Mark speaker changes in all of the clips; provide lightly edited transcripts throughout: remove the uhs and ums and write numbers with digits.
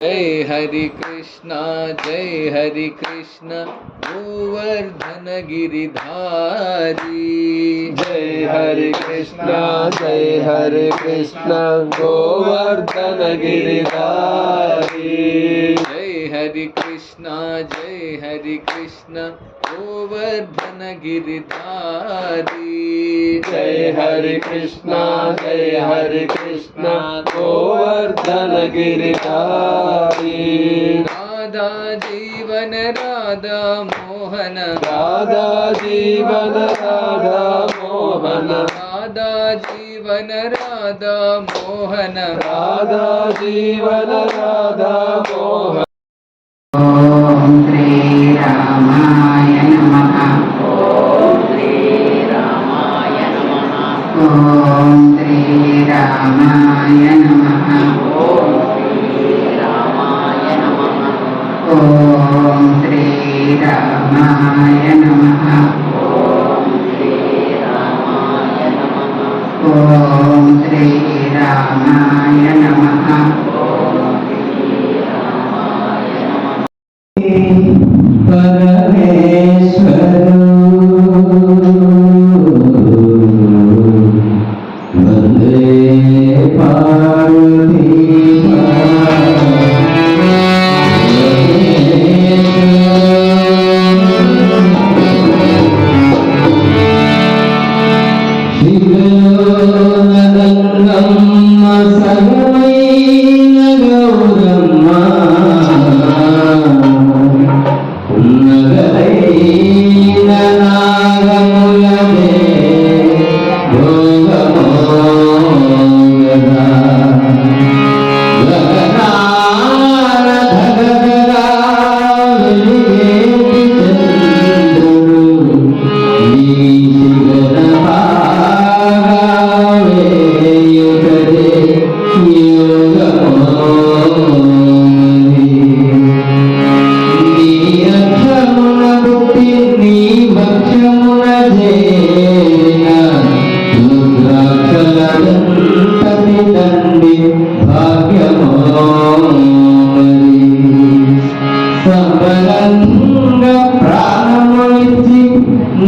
Speaker 1: जय हरि कृष्णा गोवर्धन गिरिधारी।
Speaker 2: जय हरि कृष्णा गोवर्धन गिरिधारी।
Speaker 1: जय हरि कृष्णा गोवर्धन गिरिधारी।
Speaker 2: जय हरि कृष्णा गोवर्धन गिरिधारी।
Speaker 1: राधा जीवन राधा मोहन,
Speaker 2: राधा जीवन राधा मोहन,
Speaker 1: राधा जीवन राधा मोहन,
Speaker 2: राधा जीवन राधा मोहन।
Speaker 3: ओम श्री रामाय नमः।
Speaker 4: ओम श्री रामाय नमः।
Speaker 3: ओम श्री रामाय नमः।
Speaker 4: ओम श्री रामाय नमः।
Speaker 3: ओम श्री रामाय नमः।
Speaker 4: ओम श्री रामाय नमः।
Speaker 3: ओम श्री रामाय नमः।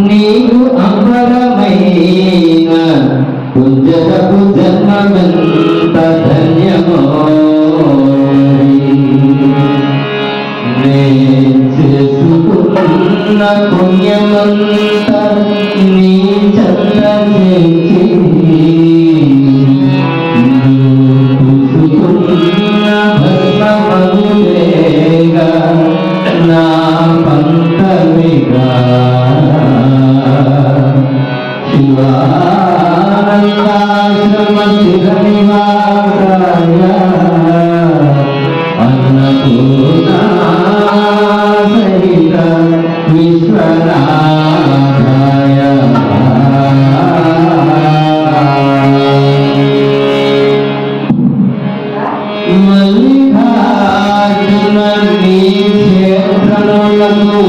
Speaker 3: నీవు అమరమైన కుంజరపు జన్మమెంత ధన్యమో నే చేసుకున్న పుణ్యమంత నీ చంద్ర నా పంతమిగా శివానందాశ్రమ శిరనివాసాయ అన్నపూర్ణా సహిత విశ్వనాథాయ మల్లికార్జున నీ క్షేత్రములకు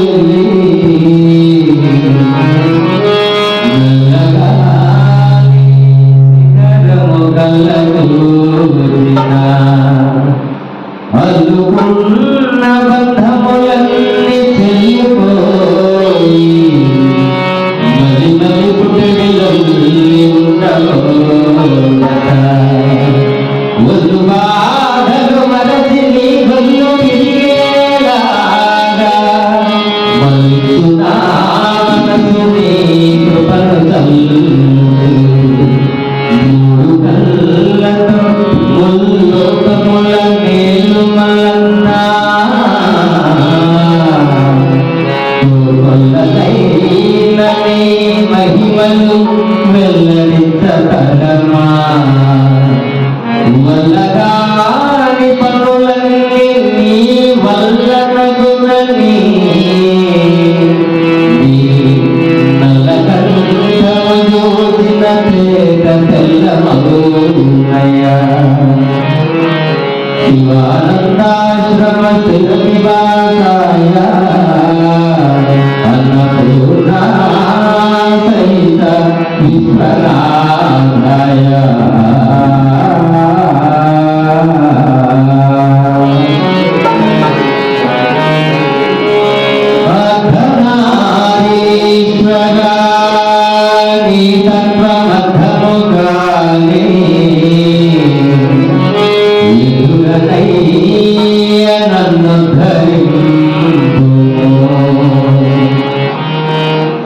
Speaker 3: అల్లుకున్న బంధములన్నీ చెల్లిపోయి మరి మరి పుట్టెలల్లి ఉండలు బాధలు మరచి నీ బల్లు తిరిగేలాగా మనసు నీ కృపను తల్లు మూడు కళ్ళతో ముల్లోకముల మేలు మలన్నా కొల్లలైన నీ మహిమలు వెల్లడించతరమా వల్లగాని పనులన్నీ నీ వల్ల నగునని నల్లకంఠము చూసిన పేద తెల్లమగునయ్యా శివానందాశ్రమ స్థిర నివాసాయ అన్నపూర్ణా సహిత విశ్వనాథాయ నన్ను ధరింపు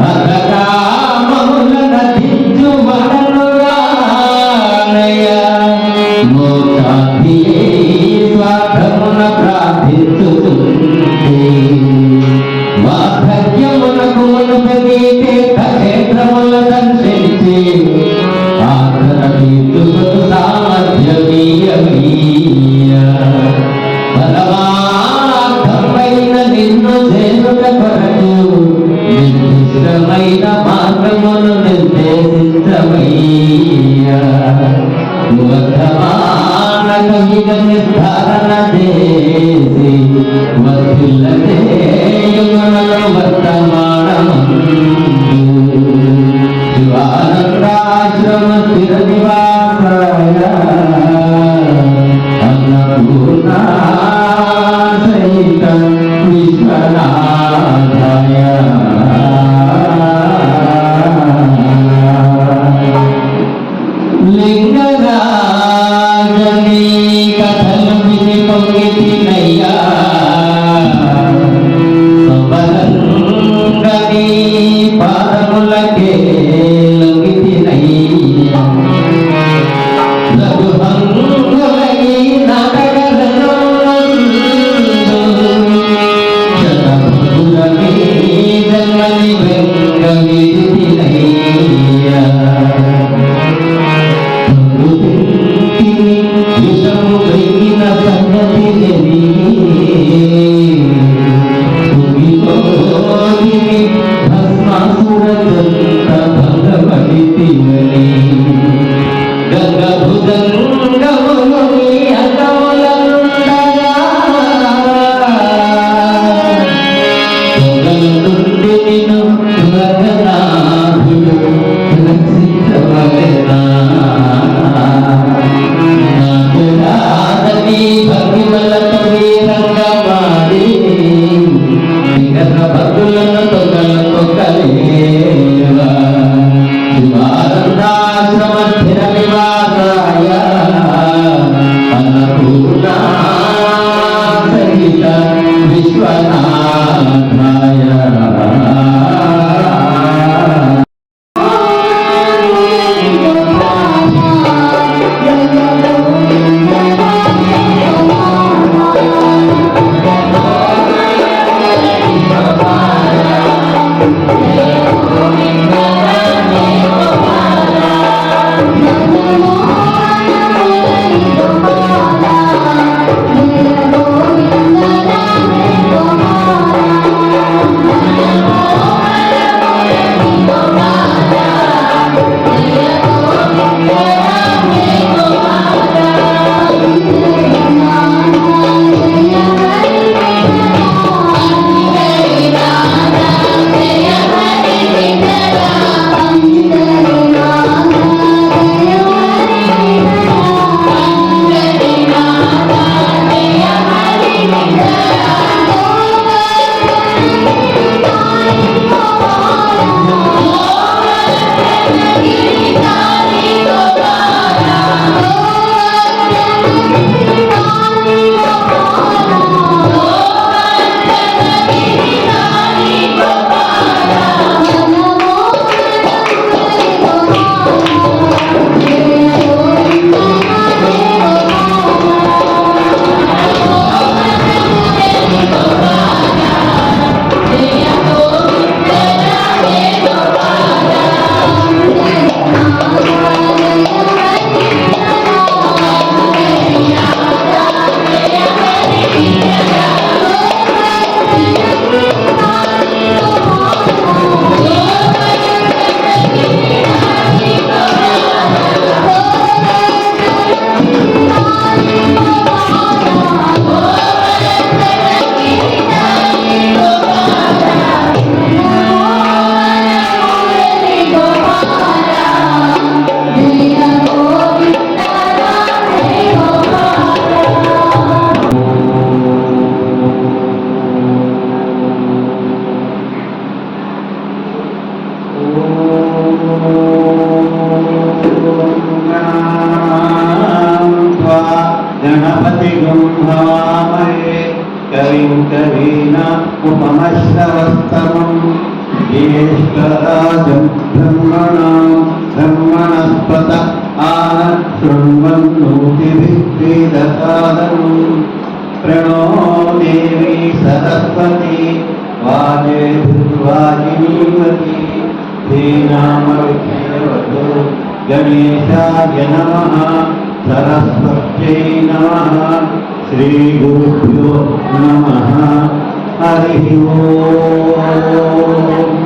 Speaker 3: అధకామముల నధించు వనరుగానయ మోక్షాధి స్వార్థమున ప్రార్థించుతుంది వార్ధక్యమునకు మునుపది తీర్థక్షేత్రముల దర్శించి ఆఖర తీర్థుకు సామర్థ్యమీయ పరమార్థమైన నిన్ను చేరుట కొరకు నిర్దిష్టమైన మార్గమును నిర్దేశించమయ్యా వర్ధమాన కవిగ నిర్ధారణ చేసి వర్ధిల్ల చేయుమనను వర్తమానమందు శివానందాశ్రమ స్థిర నివాసాయ అన్నపూర్ణ సహిత విశ్వనాథాయ లింగరాజని కథలు విని పొంగితినయ్యా भामहे कविं कवीनामुपमश्रवस्तमम् ज्येष्ठराजं ब्रह्मणस्पत आनशृण्वन्नोतिभिद्वेदसादनम् प्रणो देवी सरस्वती वाजेभिर्वाजिनीवती श्रीनामविद्यवतो गणेशाय नमः सरस्वत्यै नमः श्रीगुरुभ्यो नमः हरिः ओम्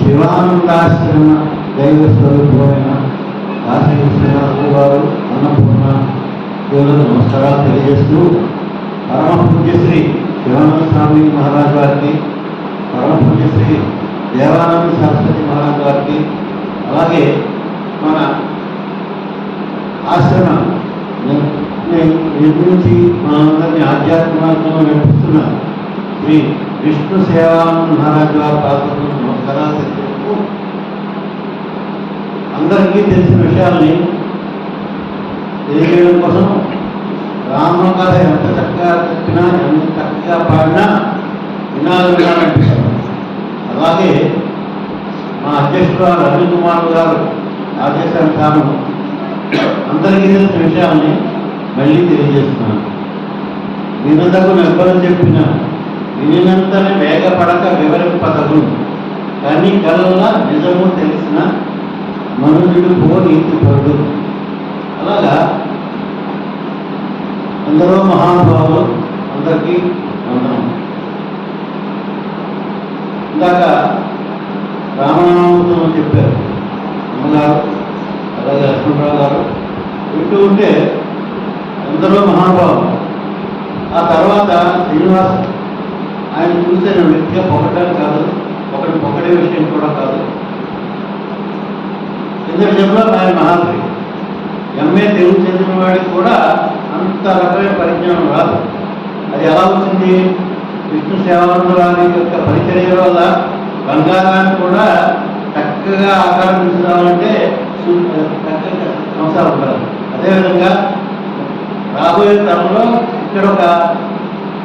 Speaker 3: శివానందాశ్రమ దైవ స్వరూపమైన కాశీ విశ్వనాథులు వారు అన్నపూర్ణ దేవులకు నమస్కారాలు తెలియజేస్తూ పరమ పూజ్యశ్రీ శివానంద స్వామి మహారాజ్ గారికి పరమ పూజ్యశ్రీ దేవానంద సరస్వతి మహారాజ్ గారికి అలాగే మన ఆశ్రమ నిర్మించి మనందరినీ ఆధ్యాత్మికంగా నడిపిస్తున్న శ్రీ విష్ణు సేవానంద మహారాజ్ గారి పాత్రకు నమస్కారాలు తెలియజేస్తూ అందరికీ తెలిసిన విషయాల్ని తెలియజేయడం కోసం రామ కథ ఎంత చక్కగా చెప్పినా ఎంత చక్కగా పాడినా వినాలనిపిస్తారు. అలాగే మా అధ్యక్షురాలు అనిల్ కుమార్ గారు ఆదేశానుసారం అందరికీ తెలిసిన విషయాల్ని మళ్ళీ తెలియజేస్తున్నాను. వినంతకు నెబ్బరం చెప్పిన వినినంతనే వేగపడక వివరింపదగు కానీ కళ్ళ నిజము తెలిసిన మనుజుడు పో నీతిపరుడు. అలాగా అందరూ మహానుభావులు, అందరికీ వందనం. ఇందాక రామనామతో చెప్పారు అమ్మగారు, అలాగే లక్ష్మణరావు గారు వింటూ ఉంటే అందరూ మహానుభావులు. ఆ తర్వాత శ్రీనివాస్ ఆయన చూసే వ్యక్తిగా పొగడడం కాదు, పొగడే విషయం కూడా కాదు. ఎందుకంటే జన్మలో ఆయన మహాత్రి ఎంఏ తెలుగు చదివిన వాడికి కూడా అంత రకమైన పరిజ్ఞానం రాదు. అది ఎలా వచ్చింది? విష్ణు సేవానందరాని యొక్క పరిచర్య వల్ల బంగారాన్ని కూడా చక్కగా ఆకారం తీసుకురావాలంటే చక్కగా సంసారం ఉండాలి. అదేవిధంగా రాబోయే తరంలో ఇక్కడ ఒక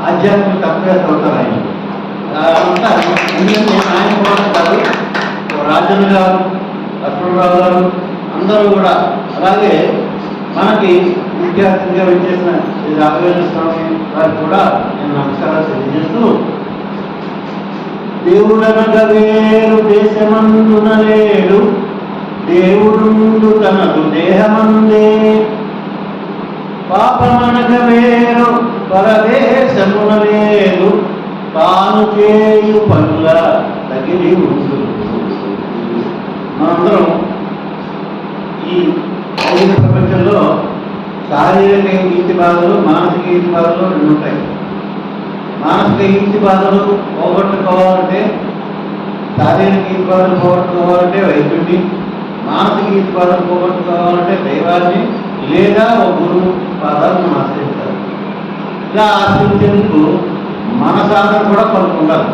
Speaker 3: ఆధ్యాత్మిక తత్వేత్త అవుతారు ఆయన. అంతా ఎందుకంటే ఆయన కూడా కాదు, రాజన్ గారు, లక్ష్మణరావు గారు అందరూ కూడా. అలాగే మనకి విద్యార్థిగా విచ్చేసిన శ్రీ రాఘవేంద్ర స్వామి వారికి కూడా నేను నమస్కారాలు తెలియజేస్తూ, దేవుడనగా వేరు దేశమందున లేడు, దేవుడు తనదు దేహమందే, పాపమనగ వేరు పరదేశమున లేదు, తాను చేయు పనుల తగిలి ఉండు. మనందరం ఈ భౌతిక ప్రపంచంలో శారీరక ఈతి బాధలు, మానసిక ఈతి బాధలు రెండు ఉంటాయి. మానసిక ఈతి బాధలు పోగొట్టుకోవాలంటే, శారీరక ఈతి బాధలు పోగొట్టుకోవాలంటే వైద్యుడిని, మానసిక ఈతి బాధలు పోగొట్టుకోవాలంటే దైవాన్ని లేదా ఒక గురువు పాదాలను ఆశ్రయించాలి. ఇలా ఆశ్రయించేందుకు మన సాధన కూడా కొంత ఉండాలి.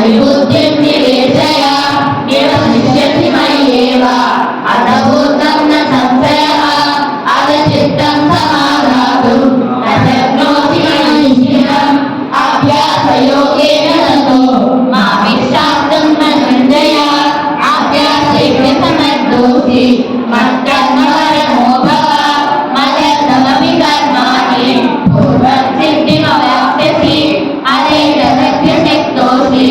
Speaker 5: हरिबुद्धिं निवेशय निवसिष्यसि मय्येव अतभूतं न संशयः अवचित्तं समाधातुं न शक्नोषि मनीषिणम् अभ्यासयोगेन ततो मामिच्छाप्तुं न सञ्जय अभ्यासेन समर्थोऽसि मत्कर्मपरमो भव मदर्थमपि कर्माणि पूर्वं सिद्धिमवाप्स्यसि अनेन शक्यशक्तोऽसि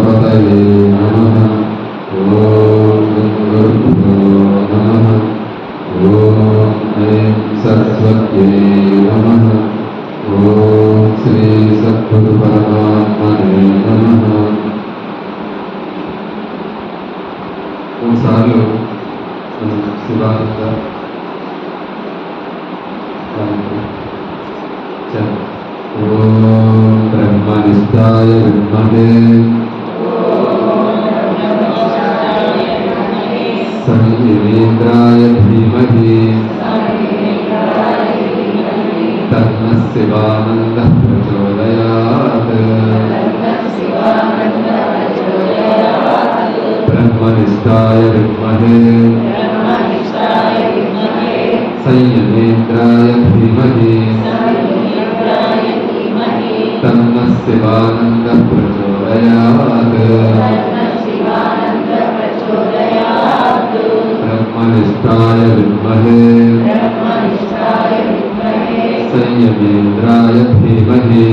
Speaker 2: గణపతయే నమః. ఓం గురుభ్యో నమః. ఓం ఐం సరస్వత్యై నమః. ఓం శ్రీ సద్గురు పరమాత్మనే నమః. మూడుసార్లు శివానంద ఓం బ్రహ్మనిష్టాయ విద్మహే సంజీవేంద్రాయ ధీమహి తన్నః శివానందః ప్రచోదయాత్. బ్రహ్మనిష్టాయ విద్మహే సంయమేంద్రాయ ధీమహి తన్నః శివానందః ప్రచోదయాత్. బ్రహ్మనిష్టాయ విద్మహే సంయమేంద్రాయ ధీమహి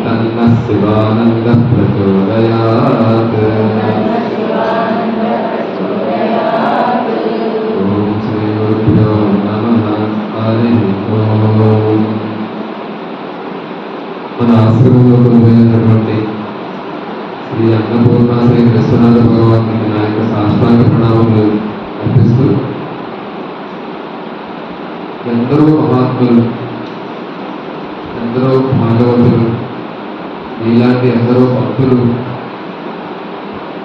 Speaker 2: తన్నః శివానందః ప్రచోదయాత్. ఓం శ్రీ గురుభ్యో నమః. హరి ఓం. మన ఆశ్రమంలో పోయినటువంటి శ్రీ అన్నపూర్ణ శ్రీ విశ్వనాథ భగవానికి నా యొక్క సాష్టాంగ ప్రణామములు అర్పిస్తూ, ఎందరో మహాత్ములు, ఎందరో భాగవతులు, ఇలాంటి ఎందరో భక్తులు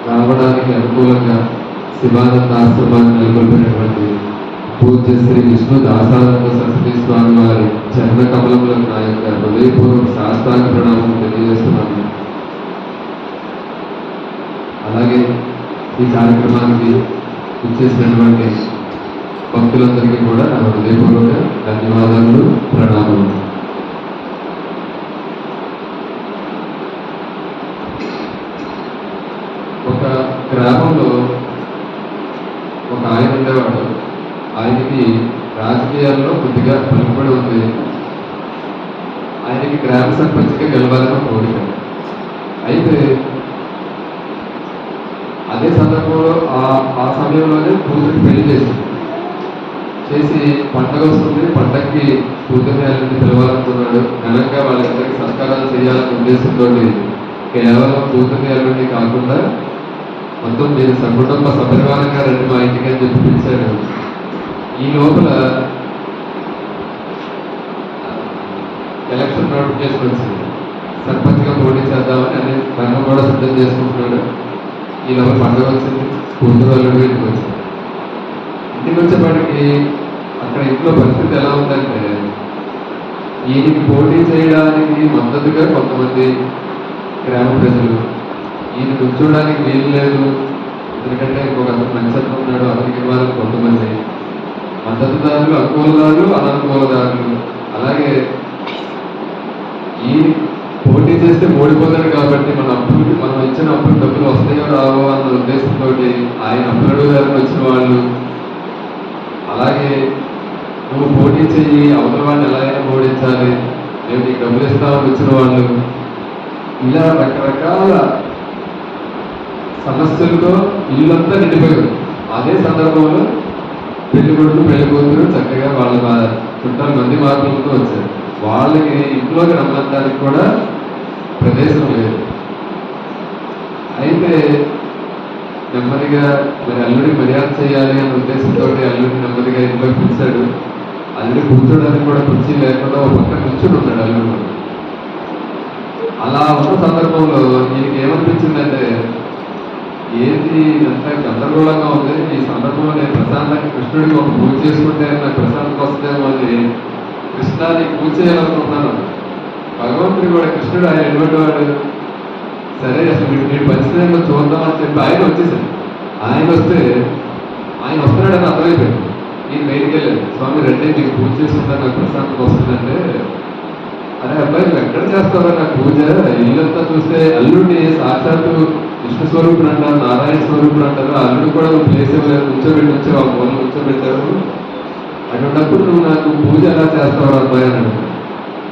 Speaker 2: రావడానికి అనుకూలంగా శివానంద ఆశ్రమాన్ని నెలకొల్పినటువంటి పూజ్య శ్రీ విష్ణు దాసానంద సరస్వతి స్వామి వారి చరణ కమలములకు నా యొక్క హృదయపూర్వక సాష్టాంగ ప్రణామం తెలియజేస్తున్నాను. అలాగే ఈ కార్యక్రమానికి ఇచ్చేసినటువంటి భక్తులందరికీ కూడా నా హృదయపూర్వక ధన్యవాదాలు, ప్రణామాలు. ఒక గ్రామంలో ఒక ఆయన ఉండేవాడు. ఆయనకి రాజకీయాల్లో కొద్దిగా పలుకుబడి ఉంది. ఆయనకి గ్రామ సర్పంచ్గా గెలవాలని కోరిక. అయితే అదే సందర్భంలో ఆ సమయంలోనే కూతురికి పెళ్లి చేసి పండగ వస్తుంది, పండగకి కూతురిని పిలవాలనుకున్నాడు. ఘనంగా వాళ్ళిద్దరికి సత్కారాలు చేయాలనే ఉద్దేశంతో కేవలం కూతురిని కాకుండా మొత్తం మీరు సకుటుంబ సపరివారంగా రండి మా ఇంటికి అని చెప్పి పిలిచాడు. ఈ లోపల ఎలక్షన్ నోటిఫికేషన్ వచ్చింది. సర్పంచ్గా పోటీ చేద్దామని అనే రంగం కూడా సిద్ధం చేసుకుంటున్నాడు. ఈ లోపల పండుగ వచ్చింది, కూతురు అల్లుడు ఇంటికి వచ్చింది. ఇంటికి వచ్చేప్పటికి అక్కడ ఇంట్లో పరిస్థితి ఎలా ఉందంటే, ఈయనకి పోటీ చేయడానికి మద్దతుగా కొంతమంది గ్రామ ప్రజలు, ఈయన కూర్చోడానికి వీలు లేదు, ఎందుకంటే ఇంకొక మంచి ఉన్నాడు అతనికి ఇవ్వాలని కొంతమంది మద్దతుదారులు, అనుకూలదారులు, అననుకూలదారులు. అలాగే ఈ పోటీ చేస్తే ఓడిపోతాడు కాబట్టి మనం ఇచ్చిన అప్పులు డబ్బులు వస్తాయో రావో అన్న ఉద్దేశంతో ఆయన అప్పులు గారికి వచ్చిన వాళ్ళు, అలాగే నువ్వు పోటీ చెయ్యి, అవతల వాడిని ఎలా అయినా ఓడించాలి, మేము నీకు డబ్బులు ఇస్తామని వచ్చిన వాళ్ళు, ఇలా రకరకాల సమస్యలతో ఇల్లంతా నిండిపోయారు. అదే సందర్భంలో పెళ్లి కొడుకు పెళ్లి కూతురు చక్కగా వాళ్ళ చుట్టాలు మంది మార్పులతో వచ్చారు. వాళ్ళకి ఇంట్లోకి రమ్మడానికి కూడా ప్రదేశం లేదు. అయితే నెమ్మదిగా మరి అల్లుడికి మర్యాద చేయాలి అనే ఉద్దేశంతో అల్లుడిని నెమ్మదిగా ఇంట్లోకి పిలిచాడు. అల్లుడి కూర్చోడానికి కూడా కుర్చీ లేకుండా ఒక పక్క కూర్చుని ఉన్నాడు అల్లుడు. అలా ఉన్న సందర్భంలో ఈయనకి ఏమనిపించిందంటే, ఏంటి ఇదంతా గందరగోళంగా ఉంది, ఈ సందర్భంలో నేను ప్రశాంతంగా కృష్ణుడికి ఒక పూజ చేసుకుంటే నాకు ప్రశాంతత వస్తుందేమో అని కృష్ణాన్ని పూజ చేయాలనుకుంటున్నాను. భగవంతుడు కూడా కృష్ణుడు ఆయన ఎటువంటి వాడు, సరే అసలు వీడి పరిస్థితి ఏంటో చూద్దామని చెప్పి ఆయన వచ్చేసాడు. ఆయన వస్తున్నాడని అర్థమైపోయింది. నేను బయటికి వెళ్ళాను, స్వామి రెండే నీకు పూజ చేసుకుంటాను నాకు ప్రశాంతత వస్తుందంటే, అరే అబ్బాయి నువ్వు ఎక్కడ చేస్తావా నాకు పూజ, ఇల్లంతా చూస్తే అల్లుడిని సాక్షాత్తు విష్ణు స్వరూపుడు అంటారు, నారాయణ స్వరూపుడు అంటారు, అల్లుడు కూడా నువ్వు ప్లేస్ కూర్చోబెట్టొచ్చావు, ఆ మూలం కూర్చోబెట్టావు, అటువంటిప్పుడు నువ్వు నాకు పూజ ఎలా చేస్తావు అబ్బాయి అని.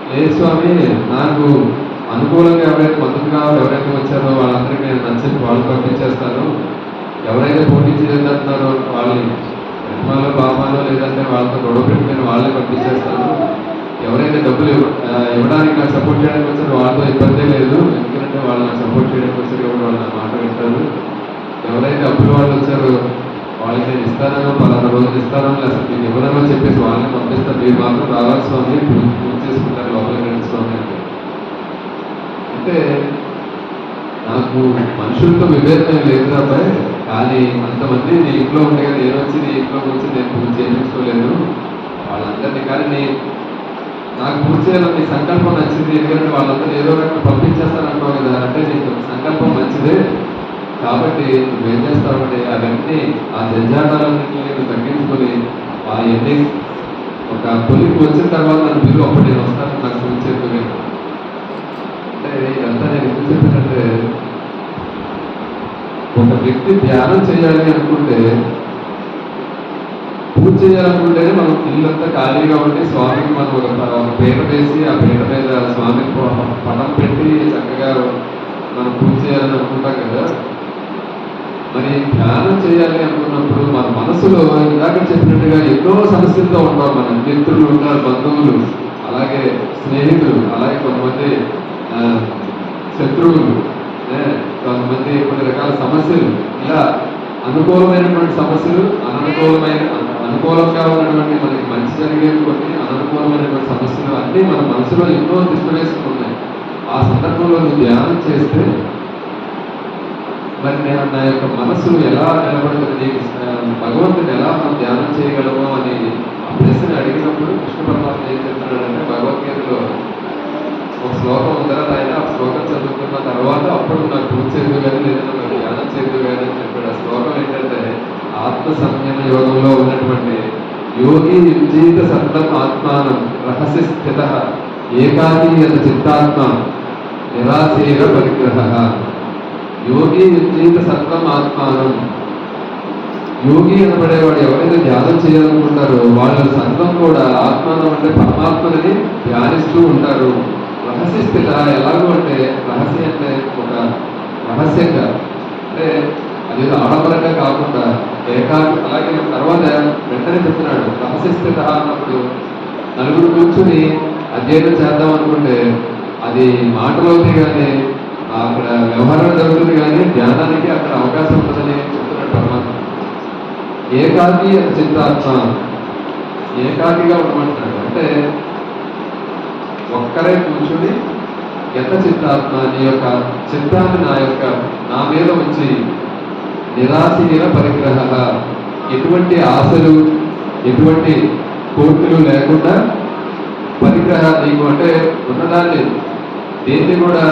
Speaker 2: లేదు స్వామి, నాకు అనుకూలంగా ఎవరైతే మద్దతుగా ఎవరైతే వచ్చారో వాళ్ళందరికీ నేను నచ్చి వాళ్ళు పంపించేస్తాను. ఎవరైతే పోటీ చేయదంటున్నారో వాళ్ళని యజమానులు బామాలో లేదంటే వాళ్ళతో గొడవ పెట్టి నేను వాళ్ళే పంపించేస్తాను. ఎవరైతే డబ్బులు ఇవ్వడానికి నాకు సపోర్ట్ చేయడానికి వచ్చారో వాళ్ళతో ఇబ్బందే లేదు, ఎందుకంటే వాళ్ళు నాకు సపోర్ట్ చేయడానికి వచ్చారు కాబట్టి వాళ్ళు నా మాట వింటారు. ఎవరైతే అప్పుల వాళ్ళు వచ్చారో వాళ్ళకి నేను ఇస్తానో పలానా రోజులు ఇస్తానో అసలు మీకు ఇవ్వనో చెప్పేసి వాళ్ళని పంపిస్తాను. మీరు మాత్రం రావాలి స్వామి, పూజ చేసుకుంటారు లోపలికి రండి స్వామి అంటే నాకు మనుషులతో విభేదం లేదు అబ్బాయి, కానీ అంతమంది నీ ఇంట్లో ఉండగా నేను వచ్చి నీ ఇంట్లోకి వచ్చి నేను పూజ చేయించుకోలేదు వాళ్ళందరినీ. కానీ నాకు పూజ చేయాలని నీ సంకల్పం నచ్చింది, ఎందుకంటే వాళ్ళందరూ ఏదో రకంగా పంపించేస్తానంటావు కదా, అంటే నీకు సంకల్పం మంచిదే కాబట్టి నువ్వేం చేస్తావంటే అవన్నీ ఆ జంజాటాలన్నింటినీ నువ్వు తగ్గించుకొని ఆ ఎన్ని ఒక పొలికి వచ్చిన తర్వాత నన్ను పిలువు, అప్పుడు నేను వస్తాను నాకు పూజ చేస్తుంది. అంటే ఇదంతా నేను ఎందుకు చెప్పానంటే ఒక వ్యక్తి ధ్యానం చేయాలి అనుకుంటే పూజ చేయాలనుకుంటేనే మనం ఇల్లంతా ఖాళీగా ఉండి స్వామికి మనం ఒక పీట వేసి ఆ పీట మీద స్వామికి పటం పెట్టి చక్కగా మనం పూజ చేయాలని అనుకుంటాం కదా. మరి ధ్యానం చేయాలి అనుకున్నప్పుడు మన మనసులో ఇందాక చెప్పినట్టుగా ఎన్నో సమస్యలతో ఉంటాం. మన మిత్రులు ఉంటారు, బంధువులు, అలాగే స్నేహితులు, అలాగే కొంతమంది శత్రువులు, కొంతమంది కొన్ని రకాల సమస్యలు, ఇలా అనుకూలమైనటువంటి సమస్యలు, అనుకూలంగా ఉన్నటువంటి మనకి మంచి జరిగేది కొన్ని, అననుకూలమైనటువంటి సమస్యలు అన్నీ మన మనసులో ఎన్నో తిష్టవేసుకుని ఉన్నాయి. ఆ సందర్భంలో నువ్వు ధ్యానం చేస్తే మరి నేను నా యొక్క మనసు ఎలా నిలబడుతుంది, భగవంతుని ఎలా మనం ధ్యానం చేయగలము అని ఆ ప్రశ్న అడిగినప్పుడు కృష్ణ పరమాత్మ ఏం చెప్తున్నాడంటే భగవద్గీతలో ఒక శ్లోకం ఉందా ఆయన, ఆ శ్లోకం చదువుకున్న తర్వాత అప్పుడు నాకు పూజ చేయదు కానీ లేదా నాకు ధ్యానం చేయదు కానీ అని చెప్పాడు. ఆ శ్లోకం ఏంటంటే ఆత్మ సంయమ యోగంలో ఉన్నటువంటి యోగి యుజీత సత్తం ఆత్మానం రహస్య స్థిత ఏకాకీయత చిత్తాత్మ నిరాశేవ పరిగ్రహ. యోగి యుజీత సత్వం ఆత్మానం, యోగి అనబడేవాడు ఎవరైతే ధ్యానం చేయాలనుకుంటారో వాళ్ళు సత్వం కూడా ఆత్మానం అంటే పరమాత్మని ధ్యానిస్తూ ఉంటారు. రహస్య స్థిత ఎలాగో అంటే రహస్యం అంటే ఒక రహస్యంగా, అంటే అది ఆడంబరంగా కాకుండా ఏకాగ్ర. అలాగే తర్వాత వెంటనే చెప్తున్నాడు రహస్య స్థిత అన్నప్పుడు నలుగురు కూర్చుని అధ్యయనం చేద్దాం అనుకుంటే అది మాటలోనే కానీ అక్కడ వ్యవహారం జరుగుతుంది కానీ ధ్యానానికి అక్కడ అవకాశం ఉంటుందని చెప్తున్నాడు పరమాత్మ. ఏకాకి చిత్తాత్మ, ఏకాకిగా ఉండమంటున్నాడు అంటే ఒక్కరే కూర్చుని ఎంత చిత్తాత్మ నీ యొక్క చిత్తాన్ని నా మీద ఉంచి నిరాశీన పరిగ్రహ, ఎటువంటి ఆశలు ఎటువంటి కోర్టులు లేకుండా పరిగ్రహ నీకు అంటే ఉన్నదాన్ని దేన్ని కూడా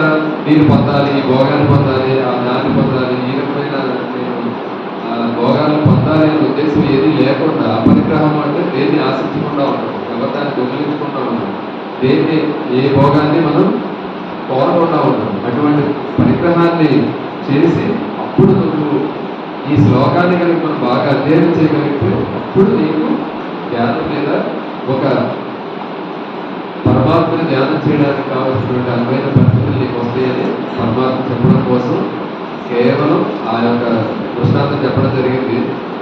Speaker 2: నేను పొందాలి, ఈ భోగాన్ని పొందాలి, ఆ జ్ఞాన్ని పొందాలి, ఈ రకమైన నేను భోగాలను పొందాలి అనే ఉద్దేశం ఏది లేకుండా పరిగ్రహం అంటే దేన్ని ఆశించకుండా ఉండడం, ఎవరిదాన్ని దొంగిలించకుండా ఉండడం, దేన్ని ఏ భోగాన్ని మనం కోరకుండా ఉండడం, అటువంటి పరిగ్రహాన్ని చేసి అప్పుడు నువ్వు ఈ శ్లోకాన్ని కనుక మనం బాగా అధ్యయనం చేయగలిగితే అప్పుడు నీకు ధ్యానం మీద ఒక పరమాత్మని ధ్యానం చేయడానికి కావాల్సినటువంటి అనువైన పరిస్థితులు నీకు వస్తాయని పరమాత్మ చెప్పడం కోసం కేవలం ఆ యొక్క దృష్టాంతం చెప్పడం జరిగింది.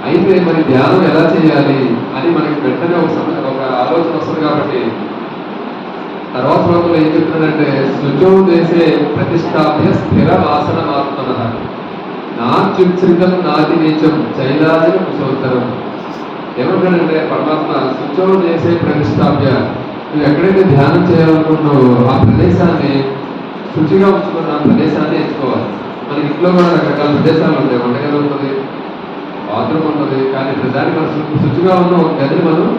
Speaker 2: అయితే మరి ధ్యానం ఎలా చేయాలి అని మనకి వెంటనే ఒక ఆలోచన వస్తుంది కాబట్టి తర్వాత శ్లోకంలో ఏం చెప్తున్నాడంటే శుచౌ దేశే ప్రతిష్టాప్య స్థిర వాసనమాత్మన నాచ్యుత్సృతం నాతి నీచం చైలాజిన కుశోత్తరం. ఏమంటాడంటే పరమాత్మ శుచౌ దేశే ప్రతిష్టాప్య, నువ్వు ఎక్కడైతే ధ్యానం చేయాలనుకుంటున్నావో ఆ ప్రదేశాన్ని శుచిగా ఉంచుకున్న ఆ ప్రదేశాన్ని ఎంచుకోవాలి. మన ఇంట్లో కూడా రకరకాల ప్రదేశాలు ఉంటాయి, వంటగది ఉంటుంది, బాత్రూమ్ ఉంటుంది, కానీ ప్రతిదానికి మనం శుచిగా ఉన్న ఒక గదిని మనం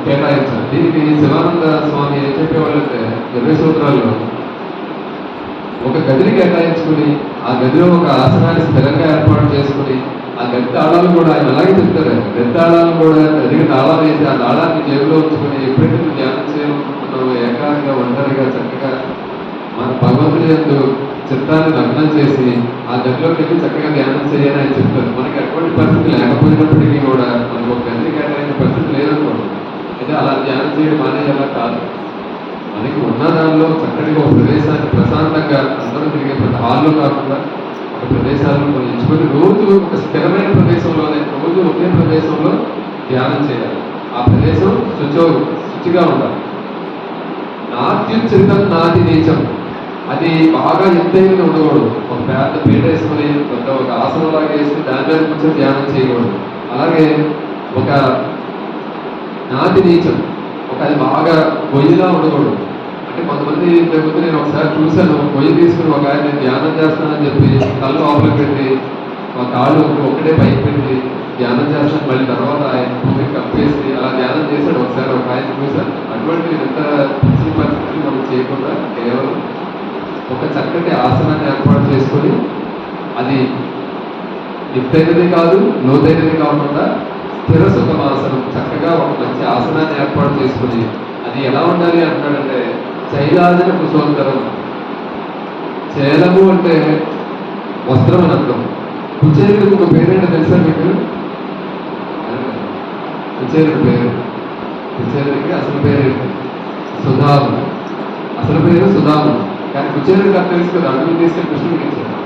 Speaker 2: కేటాయించాలి. దీనికి శివానంద స్వామి ఏం చెప్పేవాళ్ళంటే 20 సూత్రాల్లో ఒక గదిని కేటాయించుకుని ఆ గదిలో ఒక ఆసనాన్ని స్థిరంగా ఏర్పాటు చేసుకుని ఆ గది తాళాలు కూడా ఆయన అలాగే చెప్తారు. గది తాళాలను కూడా గదికి తాళాలు వేసి ఆ తాళాన్ని జేబులో ఉంచుకుని ఎప్పుడైతే నువ్వు ధ్యానం చేయాలనుకుంటున్నావు ఏకాగ్రంగా ఒంటరిగా చక్కగా మన భగవంతుని యందు చిత్తాన్ని లగ్నం చేసి ఆ గదిలోకి వెళ్ళి చక్కగా ధ్యానం చేయాలని ఆయన చెప్తారు. మనకి అటువంటి పరిస్థితి లేకపోయినప్పటికీ కూడా మనకు ఒక గదిని కేటాయించిన పరిస్థితి లేదనుకోండి, అయితే అలా ధ్యానం చేయడం అనేది అలా కాదు. మనకి ఉన్న దానిలో చక్కటిగా ఒక ప్రదేశాన్ని ప్రశాంతంగా అందరూ తిరిగే హాల్లో కాకుండా ఒక ప్రదేశాలను మనం ఎంచుకొని రోజు ఒక స్థిరమైన ప్రదేశంలోనే రోజు ఒకే ప్రదేశంలో ధ్యానం చేయాలి. ఆ ప్రదేశం శుచిగా ఉండాలి. నాత్యుచితం నాది నీచం, అది బాగా ఎత్తైన ఉండకూడదు. ఒక పెద్ద పీట వేసుకుని ఒక ఆసనంలాగా వేసుకుని దాని మీద కూర్చొని ధ్యానం చేయకూడదు. అలాగే ఒక నాది నీచం, ఒక అది బాగా గొయ్యిలా ఉండకూడదు. అంటే కొంతమంది లేకపోతే నేను ఒకసారి చూశాను, గొయ్యి తీసుకుని ఒక ఆయన నేను ధ్యానం చేస్తానని చెప్పి కళ్ళు లోపలికి పెట్టి ఒక కాళ్ళు ఒకటే పైకి పెట్టి ధ్యానం చేస్తాను, మళ్ళీ తర్వాత ఆయన భూమికి కప్పేసి అలా ధ్యానం చేశాడు. ఒకసారి ఒక ఆయన చూశాను. అటువంటి ఎంత పిచ్చి పరిస్థితులు మనం చేయకుండా కేవలం ఒక చక్కటి ఆసనాన్ని ఏర్పాటు చేసుకొని అది ఎత్తైనది కాదు లోతైనది కాకుండా స్థిర సుఖమాసనం, చక్కగా ఒక మంచి ఆసనాన్ని ఏర్పాటు చేసుకుని అది ఎలా ఉండాలి అంటున్నాడంటే చైలాజన కుశోత్తరం. చేలము అంటే వస్త్రం అని అర్థం. కుచేరుడికి ఒక పేరేంటో తెలుసా మీకు? కుచేరుడి పేరు, కుచేరుడికి అసలు పేరేంటి? సుధాము. అసలు పేరు సుధాము. కానీ కుచేరుడికి అర్థం తెలుసు కదా, అడుగులు తీసుకుని కృష్ణుడికి ఇచ్చారు.